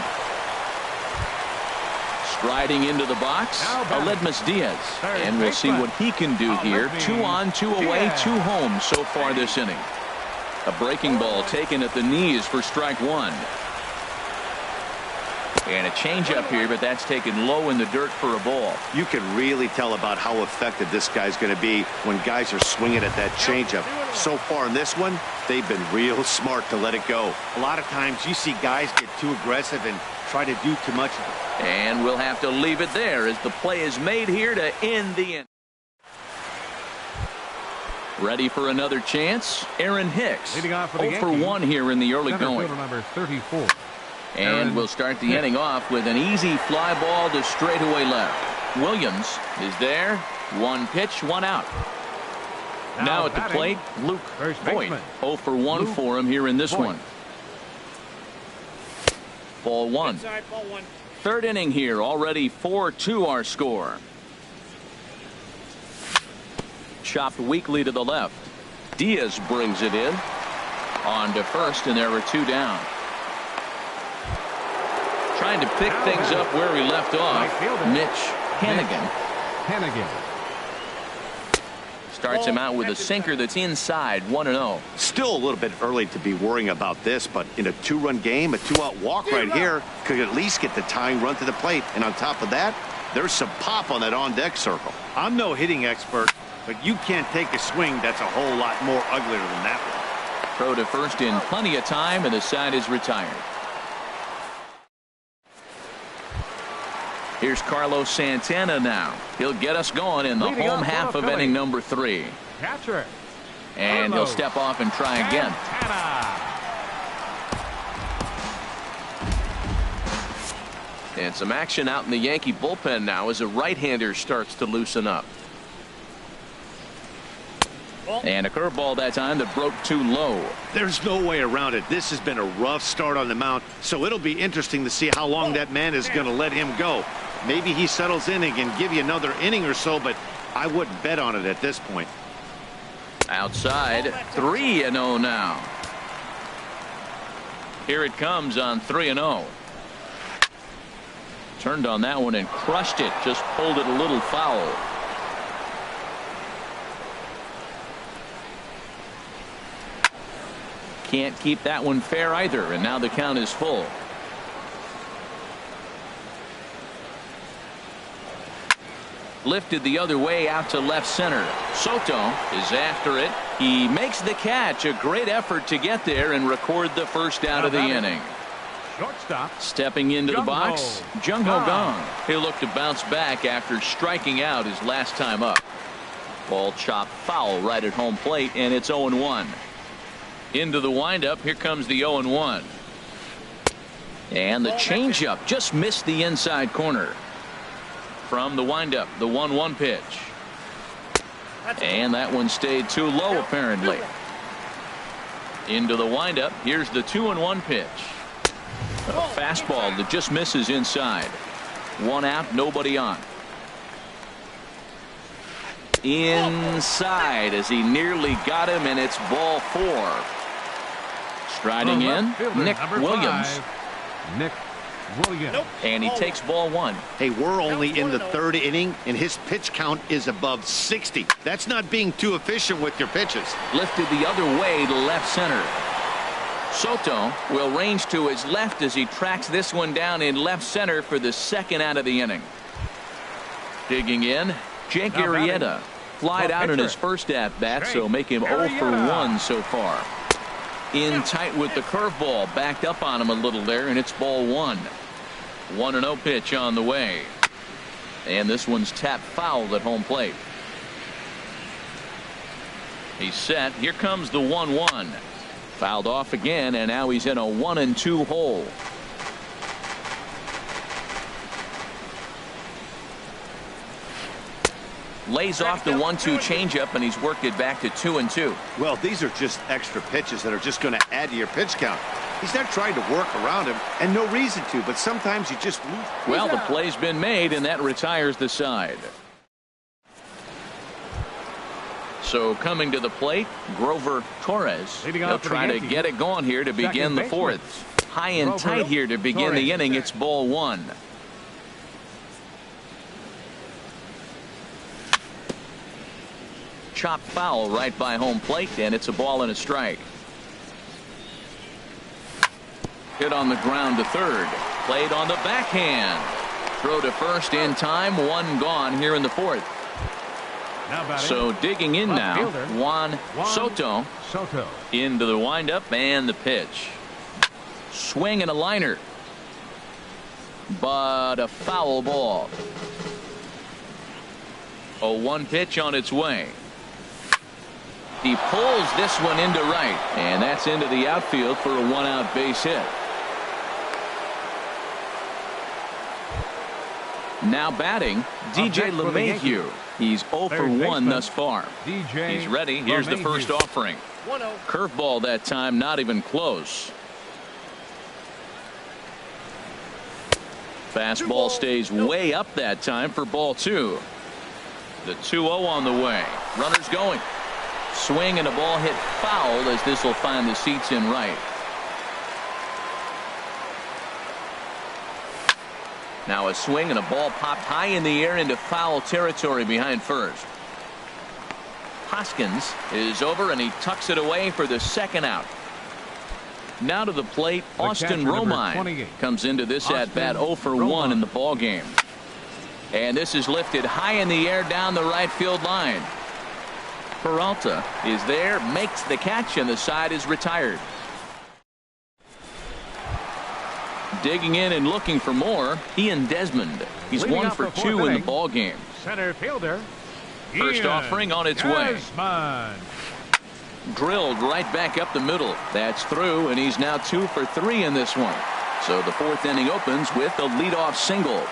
Striding into the box, Aledmus Diaz. And we'll see what he can do here. 2 on, 2 away, 2 home so far this inning. A breaking ball taken at the knees for strike 1. And a changeup here, but that's taken low in the dirt for a ball. You can really tell about how effective this guy's going to be when guys are swinging at that changeup. So far in this one, they've been real smart to let it go. A lot of times you see guys get too aggressive and try to do too much. And we'll have to leave it there as the play is made here to end the inning. Ready for another chance? Aaron Hicks. 0 for 1 here in the early going. Number 34. And we'll start the inning off with an easy fly ball to straightaway left. Williams is there. 1 pitch, 1 out. Now at the plate, Luke Voigt. 0 for 1 for him here in this one. Ball 1. 3rd inning here. Already 4-2 our score. Chopped weakly to the left. Diaz brings it in. On to first, and there are 2 down. Trying to pick things up where he left off. Mitch Hanigan. Starts him out with a sinker that's inside. 1-0. Still a little bit early to be worrying about this, but in a 2-run game, a 2-out walk right here could at least get the tying run to the plate. And on top of that, there's some pop on that on-deck circle. I'm no hitting expert, but you can't take a swing that's a whole lot more uglier than that one. Throw to first in plenty of time, and the side is retired. Here's Carlos Santana now. He'll get us going in the home half of inning number 3. Catcher. And he'll step off and try again. And some action out in the Yankee bullpen now as a right-hander starts to loosen up. And a curveball that time that broke too low. There's no way around it. This has been a rough start on the mound, so it'll be interesting to see how long that man is going to let him go. Maybe he settles in and can give you another inning or so, but I wouldn't bet on it at this point. Outside, 3-0 now. Here it comes on 3-0. Turned on that one and crushed it. Just pulled it a little foul. Can't keep that one fair either, and now the count is full. Lifted the other way out to left center. Soto is after it. He makes the catch. A great effort to get there and record the first out of the inning. Shortstop. Stepping into the box, Jung Ho Kang. He'll look to bounce back after striking out his last time up. Ball chopped foul right at home plate, and it's 0-1. Into the windup. Here comes the 0-1. And the changeup just missed the inside corner. From the windup, the 1-1 pitch. And that one stayed too low, apparently. Into the windup. Here's the 2-1 pitch. A fastball that just misses inside. 1 out, nobody on. Inside as he nearly got him, and it's ball 4. Striding in, Nick Williams. Nick Williams. And he takes ball 1. Hey, we're only in the 3rd inning, and his pitch count is above 60. That's not being too efficient with your pitches. Lifted the other way to left center. Soto will range to his left as he tracks this one down in left center for the 2nd out of the inning. Digging in, Jake Arrieta. Flied out in his first at-bat, so make him 0 for 1 so far. In tight with the curveball, backed up on him a little there, and it's ball 1. 1-0 pitch on the way. And this one's tapped foul at home plate. He's set. Here comes the 1-1. Fouled off again, and now he's in a 1-2 hole. Lays off the 1-2 changeup, and he's worked it back to 2-2. Well, these are just extra pitches that are just going to add to your pitch count. He's not trying to work around him, and no reason to, but sometimes you just lose. Well, the play's been made, and that retires the side. So coming to the plate, Grover Torres. He'll try to get it going here to begin the 4th. High and tight here to begin the inning. It's ball 1. Chopped foul right by home plate, and it's a ball and a strike. Hit on the ground to 3rd. Played on the backhand. Throw to first in time. 1 gone here in the 4th. So digging in now, Juan Soto. Into the windup and the pitch. Swing and a liner. But a foul ball. A 1 pitch on its way. He pulls this one into right, and that's into the outfield for a 1-out base hit. Now batting, DJ LeMahieu. He's 0 for 1 thus far. He's ready. Here's the first offering. Curveball that time, not even close. Fastball stays way up that time for ball 2. The 2-0 on the way. Runners going. Swing and a ball hit foul as this will find the seats in right. Now a swing and a ball popped high in the air into foul territory behind first. Hoskins is over and he tucks it away for the 2nd out. Now to the plate, Austin Romine comes into this at bat 0 for 1 in the ball game. And this is lifted high in the air down the right field line. Peralta is there, makes the catch, and the side is retired. Digging in and looking for more, Ian Desmond. He's 1 for 2 in the ball game. Center fielder. First offering on its way. Drilled right back up the middle. That's through, and he's now 2 for 3 in this one. So the 4th inning opens with a leadoff single.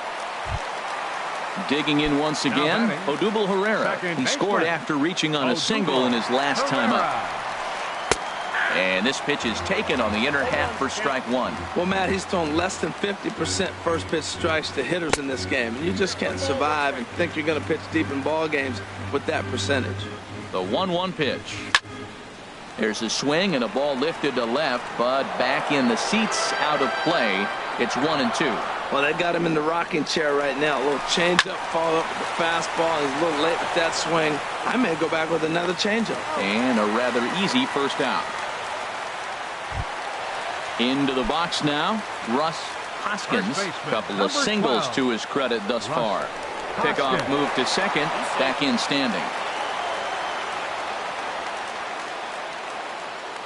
Digging in once again, Odubel Herrera. He scored after reaching on a single in his last time up. And this pitch is taken on the inner half for strike one. Well, Matt, he's thrown less than 50% first pitch strikes to hitters in this game. And you just can't survive and think you're going to pitch deep in ball games with that percentage. The 1-1 pitch. There's a swing and a ball lifted to left, but back in the seats, out of play. It's 1-2. Well, they got him in the rocking chair right now. A little changeup, follow up with the fastball. He's a little late with that swing. I may go back with another changeup. And a rather easy first out. Into the box now, Russ Hoskins. Couple of singles to his credit thus far. Pickoff move to second, back in standing.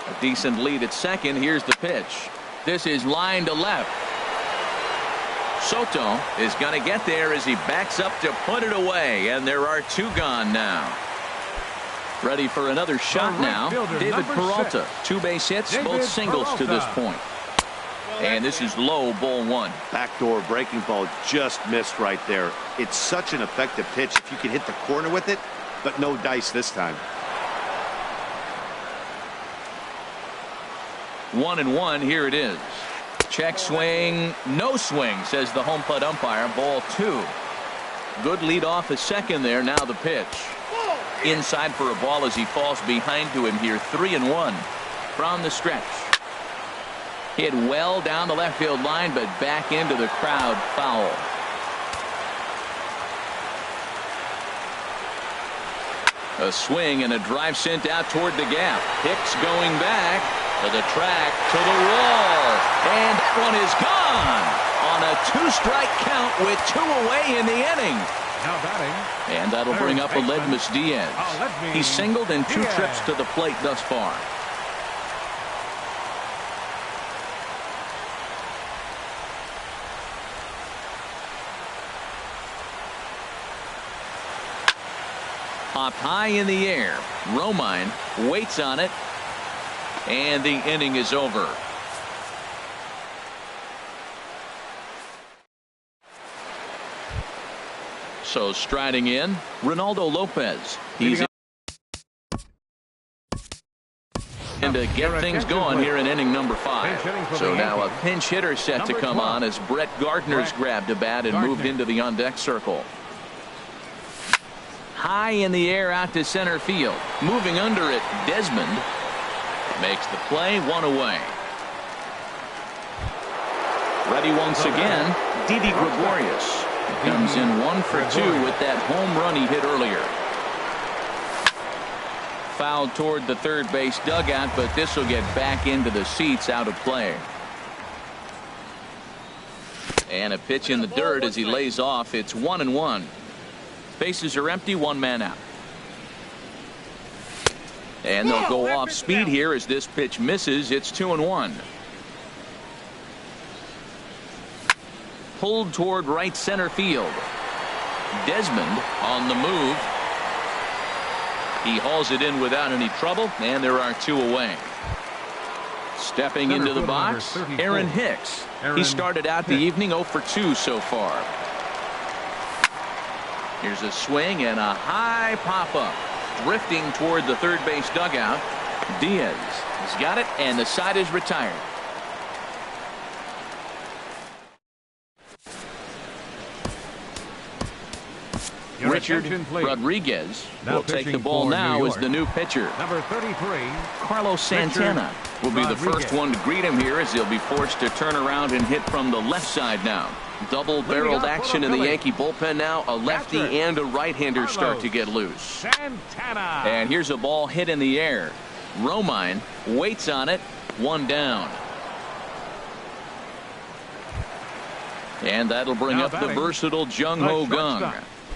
A decent lead at second. Here's the pitch. This is line to left. Soto is going to get there as he backs up to put it away, and there are two gone now. Ready for another shot now. David Peralta. 2 base hits, both singles to this point. And this is low, ball one. Backdoor breaking ball just missed right there. It's such an effective pitch if you can hit the corner with it, but no dice this time. 1-1. Here it is. Check swing. No swing, says the home plate umpire. Ball two. Good lead off a second there. Now the pitch. Inside for a ball as he falls behind to him here. 3-1 from the stretch. Hit well down the left field line, but back into the crowd. Foul. A swing and a drive sent out toward the gap. Hicks going back to the track, to the wall, and that one is gone on a 2-strike count with 2 away in the inning. Now batting. And that'll bring up Aledmys Diaz. He's singled in 2 trips to the plate thus far. Popped high in the air. Romine waits on it, and the inning is over. So striding in, Ronaldo Lopez. He's in to get things going here in inning number 5. So now a pinch hitter set to come on as Brett Gardner's grabbed a bat and moved into the on-deck circle. High in the air out to center field. Moving under it, Desmond makes the play, 1 away. Ready once again, Didi Gregorius. Comes in 1 for 2 with that home run he hit earlier. Fouled toward the third base dugout, but this will get back into the seats, out of play. And a pitch in the dirt as he lays off. It's 1-1. Bases are empty, 1 man out. And they'll go off speed here as this pitch misses. It's 2-1. Pulled toward right center field. Desmond on the move. He hauls it in without any trouble, and there are 2 away. Stepping into the box, Aaron Hicks. He started out the evening 0 for 2 so far. Here's a swing and a high pop-up. Drifting toward the third base dugout. Diaz has got it, and the side is retired. Richard Rodriguez will take the ball now as the new pitcher. Number 33. Carlos Santana will be the first one to greet him here as he'll be forced to turn around and hit from the left side now. Double-barreled action in the Yankee bullpen now. A lefty and a right-hander start to get loose. Santana. And here's a ball hit in the air. Romine waits on it. 1 down. And that'll bring up the versatile Jung Ho Kang.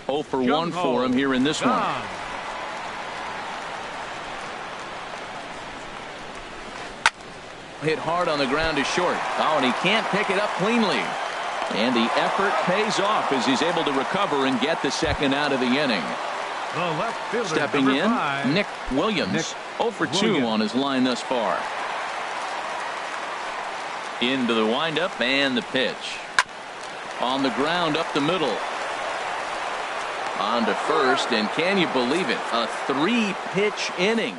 0 for 1 for him here in this one. Hit hard on the ground to short. Oh, and he can't pick it up cleanly. And the effort pays off as he's able to recover and get the second out of the inning. Stepping in, Nick Williams. 0 for 2 on his line thus far. Into the windup and the pitch. On the ground up the middle. On to first, and can you believe it? A 3-pitch inning.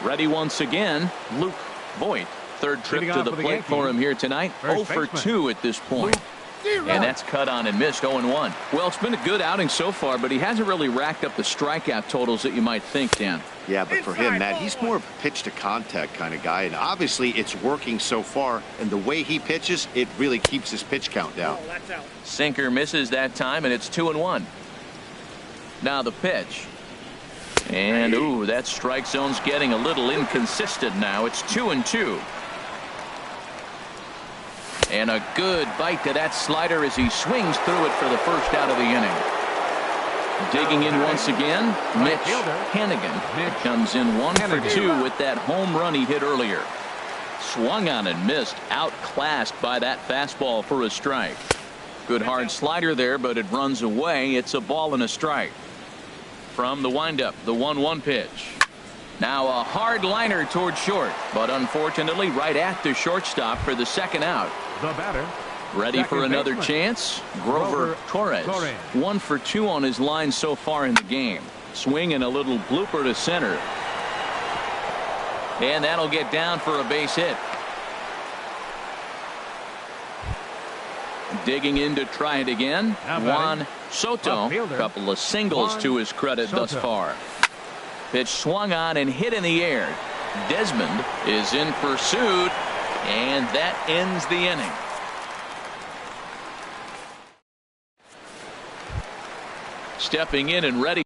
Ready once again, Luke Voit. Third trip to the plate for him here tonight. 0 for 2 at this point. And that's cut on and missed, 0-1. Well, it's been a good outing so far, but he hasn't really racked up the strikeout totals that you might think, Dan. Yeah, but for him, Matt, he's more of a pitch-to-contact kind of guy, and obviously it's working so far, and the way he pitches, it really keeps his pitch count down. Sinker misses that time, and it's 2-1. Now the pitch. And, ooh, that strike zone's getting a little inconsistent now. It's 2-2. And a good bite to that slider as he swings through it for the first out of the inning. Digging in once again, Mitch Hanigan comes in 1 for 2 with that home run he hit earlier. Swung on and missed, outclassed by that fastball for a strike. Good hard slider there, but it runs away. It's a ball and a strike. From the windup, the 1-1 pitch. Now a hard liner toward short, but unfortunately right at the shortstop for the second out. The batter. Ready for another chance? Grover Torres. 1 for 2 on his line so far in the game. Swinging a little blooper to center. And that'll get down for a base hit. Digging in to try it again. Juan Soto. A couple of singles to his credit thus far. Pitch swung on and hit in the air. Desmond is in pursuit, and that ends the inning. Stepping in and ready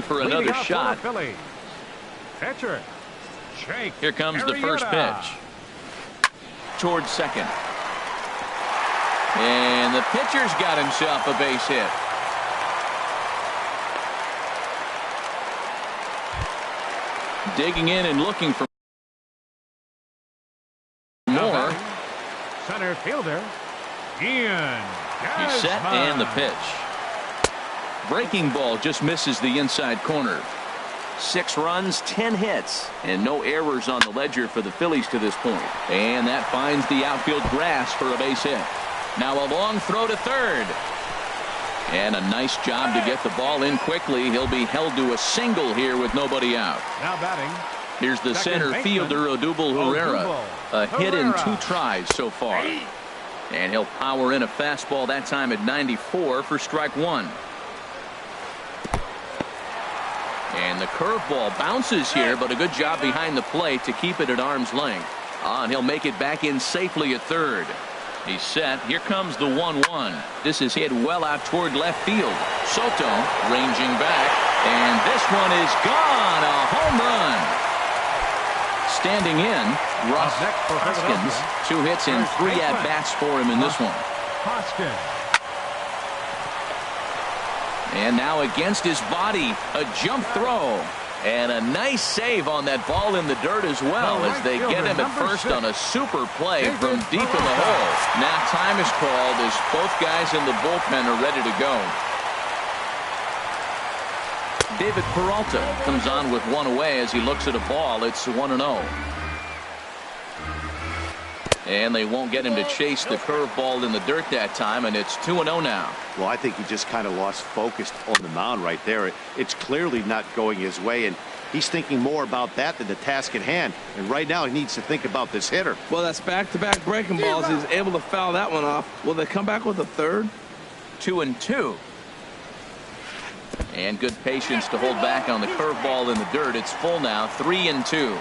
for another shot. Pitcher. Here comes the first pitch. Towards second. And the pitcher's got himself a base hit. Digging in and looking for more. Center fielder Ian. He's set and the pitch. Breaking ball just misses the inside corner. 6 runs, 10 hits, and no errors on the ledger for the Phillies to this point. And that finds the outfield grass for a base hit. Now a long throw to third. And a nice job to get the ball in quickly. He'll be held to a single here with nobody out. Now batting. Here's the center fielder, Odubel Herrera. A hit in 2 tries so far. And he'll power in a fastball that time at 94 for strike 1. And the curveball bounces here, but a good job behind the plate to keep it at arm's length. And he'll make it back in safely at third. He's set. Here comes the 1-1. This is hit well out toward left field. Soto ranging back. And this one is gone. A home run. Standing in, Russ Hoskins. 2 hits and 3 at-bats for him in this one. Hoskins. And now against his body, a jump throw. And a nice save on that ball in the dirt as well as they get him at first on a super play from deep in the hole. Now time is called as both guys in the bullpen are ready to go. David Peralta comes on with 1 away as he looks at a ball. It's 1-0. And they won't get him to chase the curveball in the dirt that time, and it's 2-0 now. Well, I think he just kind of lost focus on the mound right there. It's clearly not going his way, and he's thinking more about that than the task at hand. And right now he needs to think about this hitter. Well, that's back-to-back breaking balls. He's able to foul that one off. Will they come back with a third? 2-2. And good patience to hold back on the curveball in the dirt. It's full now, 3-2.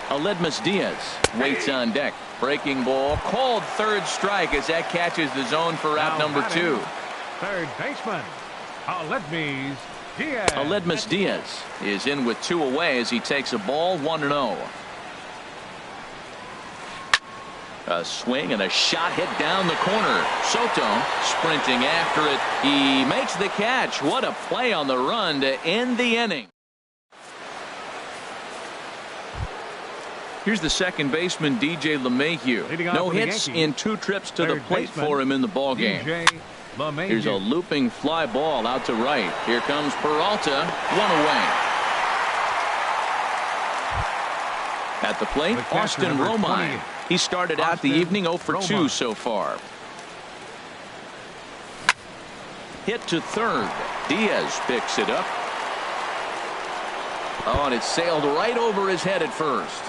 Aledmus Diaz waits on deck. Breaking ball, called third strike as that catches the zone for out number 2. Third baseman, Aledmus Diaz. Aledmus Diaz is in with 2 away as he takes a ball, 1-0. A swing and a shot hit down the corner. Soto sprinting after it. He makes the catch. What a play on the run to end the inning. Here's the second baseman, DJ LeMahieu. No hits in 2 trips to the plate for him in the ballgame. Here's a looping fly ball out to right. Here comes Peralta, 1 away. At the plate, Austin Romine. He started out the evening 0 for 2 so far. Hit to third. Diaz picks it up. Oh, and it sailed right over his head at first.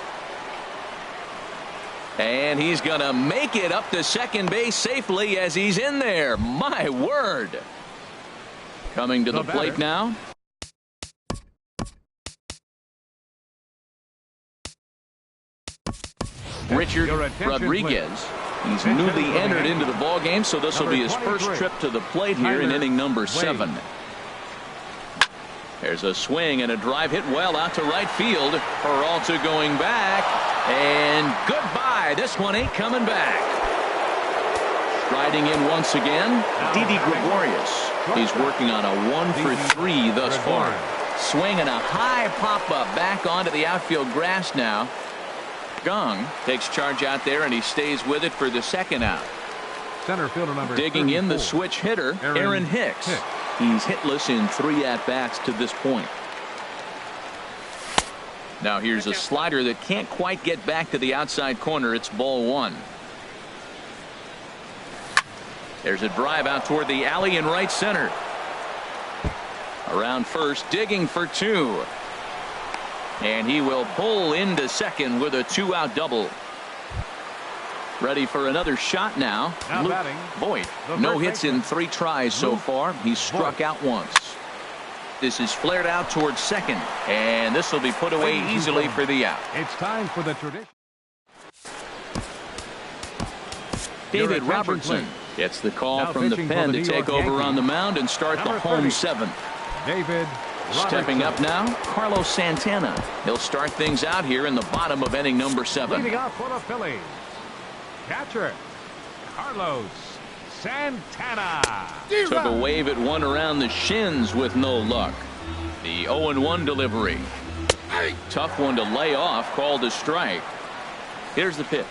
And he's going to make it up to second base safely as he's in there. My word. Coming to the plate now. Richard Rodriguez. He's newly entered into the ball game, so this will be his first trip to the plate here in inning number 7. There's a swing and a drive hit well out to right field. Peralta going back, and goodbye. This one ain't coming back. Striding in once again, Didi Gregorius. He's working on a 1 for 3 thus far. Swing and a high pop-up back onto the outfield grass now. Gong takes charge out there, and he stays with it for the second out. Center fielder number Digging 34. in the switch hitter, Aaron Hicks. He's hitless in 3 at-bats to this point. Now here's a slider that can't quite get back to the outside corner. It's ball 1. There's a drive out toward the alley in right center. Around first, digging for 2. And he will pull into second with a 2-out double. Ready for another shot now. Luke Voit. No hits in 3 tries so far. He's struck out once. This is flared out towards second, and this will be put away easily for the out. It's time for the tradition. David Robertson gets the call from the pen to take over on the mound and start the home 7th. David Stepping up now, Carlos Santana. He'll start things out here in the bottom of inning number 7. Leading off for the Phillies, catcher Carlos Santana. Took a wave at one around the shins with no luck. The 0-1 delivery. Tough one to lay off, called a strike. Here's the pitch.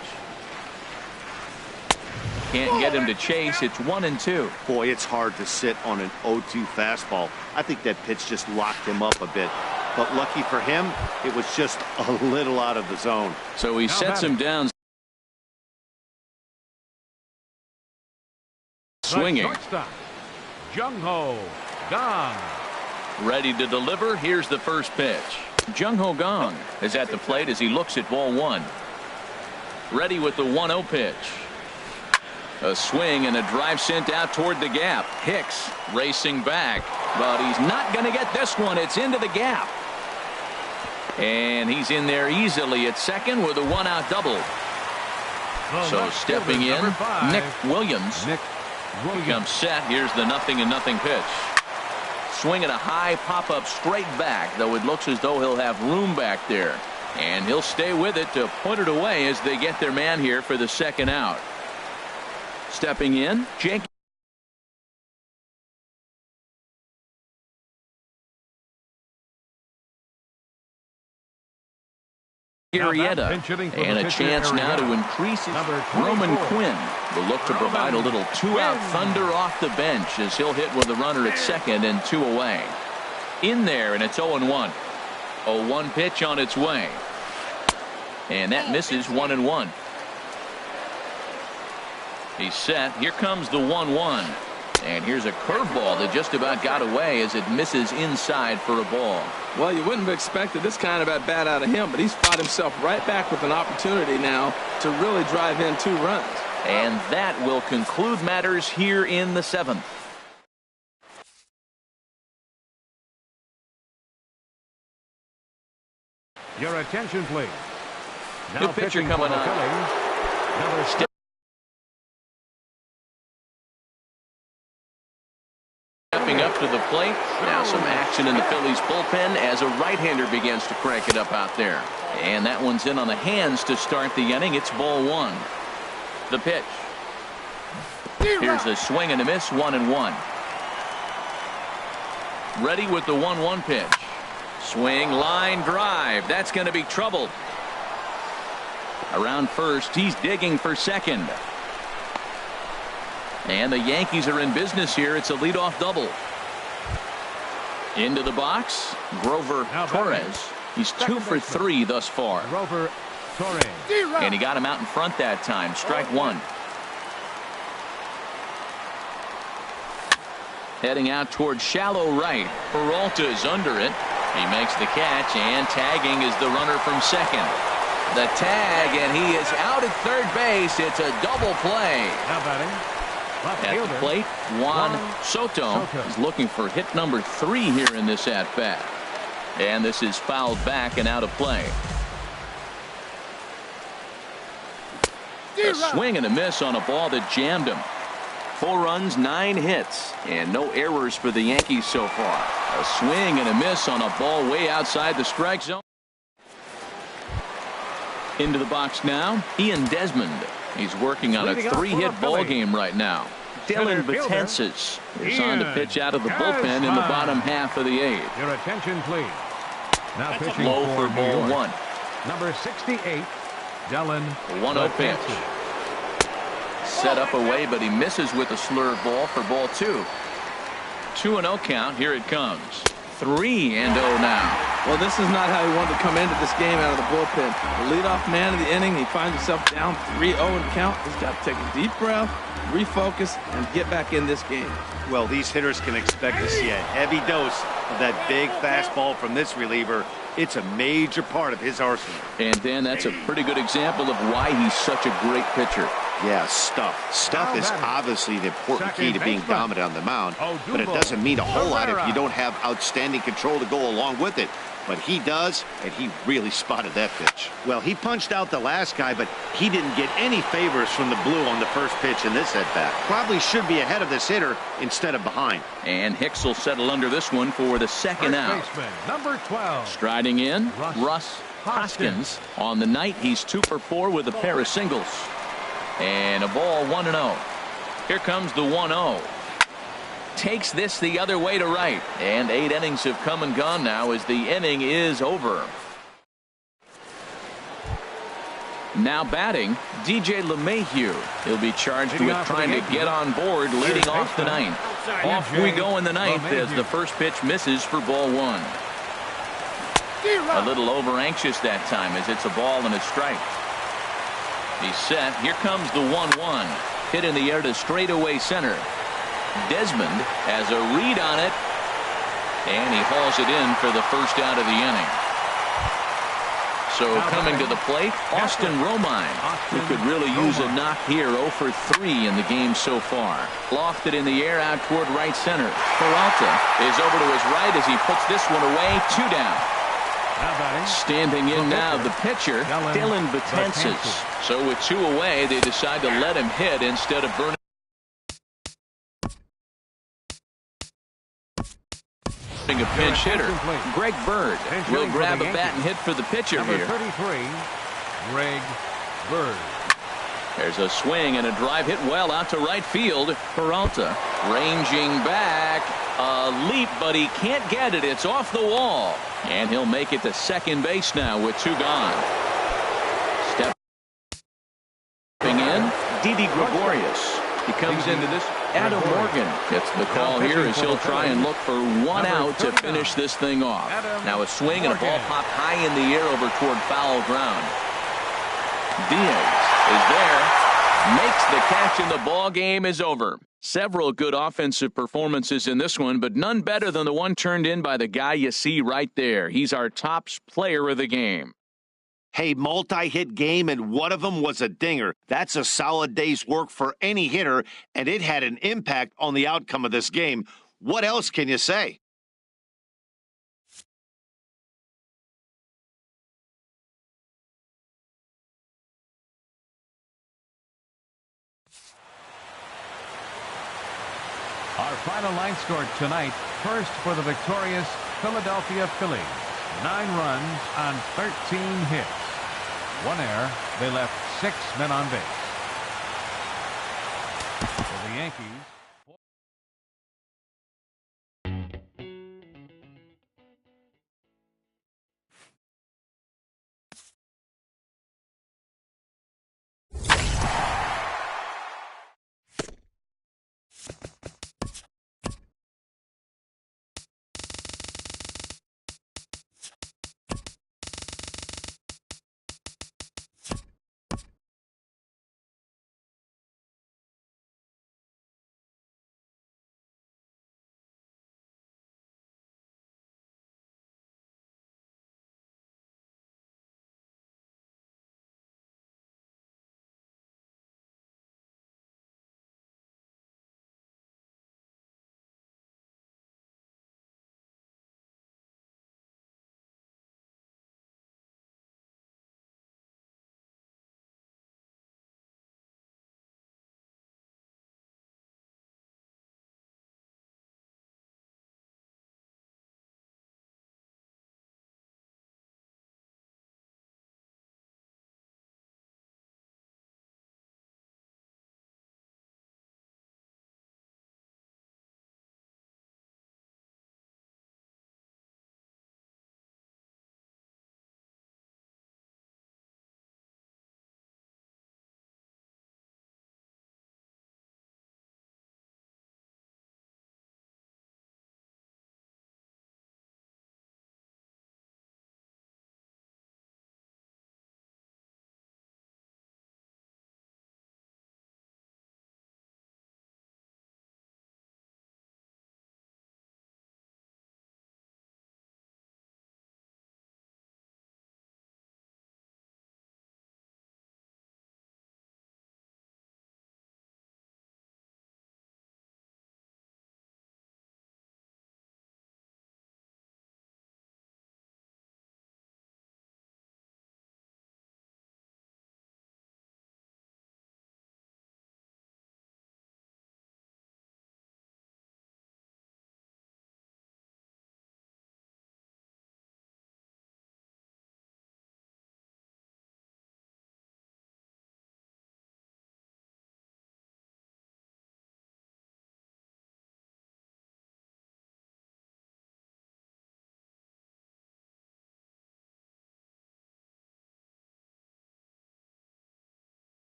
Can't get him to chase. It's 1-2. Boy, it's hard to sit on an 0-2 fastball. I think that pitch just locked him up a bit. But lucky for him, it was just a little out of the zone. So he sets him down. Swinging. Jung-Ho Gong. Ready to deliver. Here's the first pitch. Jung-Ho Gong is at the plate as he looks at ball 1. Ready with the 1-0 pitch. A swing and a drive sent out toward the gap. Hicks racing back, but he's not going to get this one. It's into the gap. And he's in there easily at second with a 1-out double. So stepping in, Nick Williams. Becomes set. Here's the 0-0 pitch. Swinging a high pop-up straight back, though it looks as though he'll have room back there. And he'll stay with it to put it away as they get their man here for the second out. Stepping in, Jake. Arrieta, and a chance now to increase his. Roman Quinn will look to provide a little 2-out thunder off the bench as he'll hit with a runner at second and 2 away. In there, and it's 0-1. 0-1 pitch on its way. And that misses 1-1. He's set. Here comes the 1-1. And here's a curveball that just about got away as it misses inside for a ball. Well, you wouldn't have expected this kind of at bat out of him, but he's fought himself right back with an opportunity now to really drive in 2 runs. And that will conclude matters here in the 7th. Your attention, please. Now pitcher coming on. Stepping up to the plate. Now some action in the Phillies bullpen as a right-hander begins to crank it up out there. And that one's in on the hands to start the inning. It's ball 1. The pitch. Here's a swing and a miss, 1-1. Ready with the 1-1 pitch. Swing, line drive. That's going to be trouble. Around first, he's digging for second. And the Yankees are in business here. It's a leadoff double. Into the box, Grover Torres. He's 2 for 3 thus far. Grover Torres. And he got him out in front that time. Strike one. Heading out towards shallow right. Peralta is under it. He makes the catch, and tagging is the runner from second. The tag, and he is out at third base. It's a double play. Now batting. Left At fielder. the plate, Juan Soto is looking for hit number 3 here in this at-bat. And this is fouled back and out of play. A swing and a miss on a ball that jammed him. 4 runs, 9 hits, and no errors for the Yankees so far. A swing and a miss on a ball way outside the strike zone. Into the box now, Ian Desmond. He's working on a 3-hit ball game right now. Dylan Betances is on to pitch out of the bullpen in the bottom half of the 8th. Your attention, please. Now pitching Low for New ball York. 1. Number 68, Dylan 1-0 pitch. Betances. Set up away, but he misses with a slurve ball for ball 2. 2-0 count. Here it comes. 3-0 now. Well, this is not how he wanted to come into this game out of the bullpen. The leadoff man of the inning, he finds himself down 3-0 in count. He's got to take a deep breath, refocus, and get back in this game. Well, these hitters can expect to see a heavy dose of that big fastball from this reliever. It's a major part of his arsenal. And Dan, that's a pretty good example of why he's such a great pitcher. Yeah, stuff. Stuff is obviously the important key to being dominant on the mound, but it Odubel. doesn't mean a whole lot if Herrera. you don't have outstanding control to go along with it. But he does, and he really spotted that pitch. Well, he punched out the last guy, but he didn't get any favors from the blue on the first pitch in this at-bat. Probably should be ahead of this hitter instead of behind. And Hicks will settle under this one for the second First out. baseman, number 12. Striding in, Russ Hoskins. On the night, he's 2 for 4 with a pair of singles. And a ball 1-0. Here comes the 1-0. Takes this the other way to right. And 8 innings have come and gone now as the inning is over. Now batting, DJ LeMahieu. He'll be charged Leading with off for the trying to Yankees. get on board, leading Third off the baseman. 9th. Off we go in the 9th as the first pitch misses for ball 1. A little over anxious that time as it's a ball and a strike. He's set. Here comes the 1-1. Hit in the air to straightaway center. Desmond has a read on it, and he hauls it in for the first out of the inning. So coming to the plate, Austin Romine, who could really use a knock here. 0 for 3 in the game so far. Lofted in the air out toward right center. Peralta is over to his right as he puts this one away. 2 down. Now batting. Standing in now, the pitcher, Dylan Betances. Betances. So with 2 away, they decide to let him hit instead of burning. A pinch hitter. Greg Bird will grab a bat and hit for the pitcher Number here. 33, Greg Bird. There's a swing and a drive hit well out to right field. Peralta ranging back. A leap, but he can't get it. It's off the wall. And he'll make it to second base now with 2 gone. Stepping in, Didi Gregorius. He comes into this. Adam Morgan gets the call here as he'll try and look for 1 out to finish this thing off. Now a swing and a ball popped high in the air over toward foul ground. Diaz is there, makes the catch, and the ball game is over. Several good offensive performances in this one, but none better than the one turned in by the guy you see right there. He's our top player of the game. Hey, multi-hit game, and one of them was a dinger. That's a solid day's work for any hitter, and it had an impact on the outcome of this game. What else can you say? Our final line score tonight, first for the victorious Philadelphia Phillies. 9 runs on 13 hits. 1 error. They left 6 men on base. For the Yankees.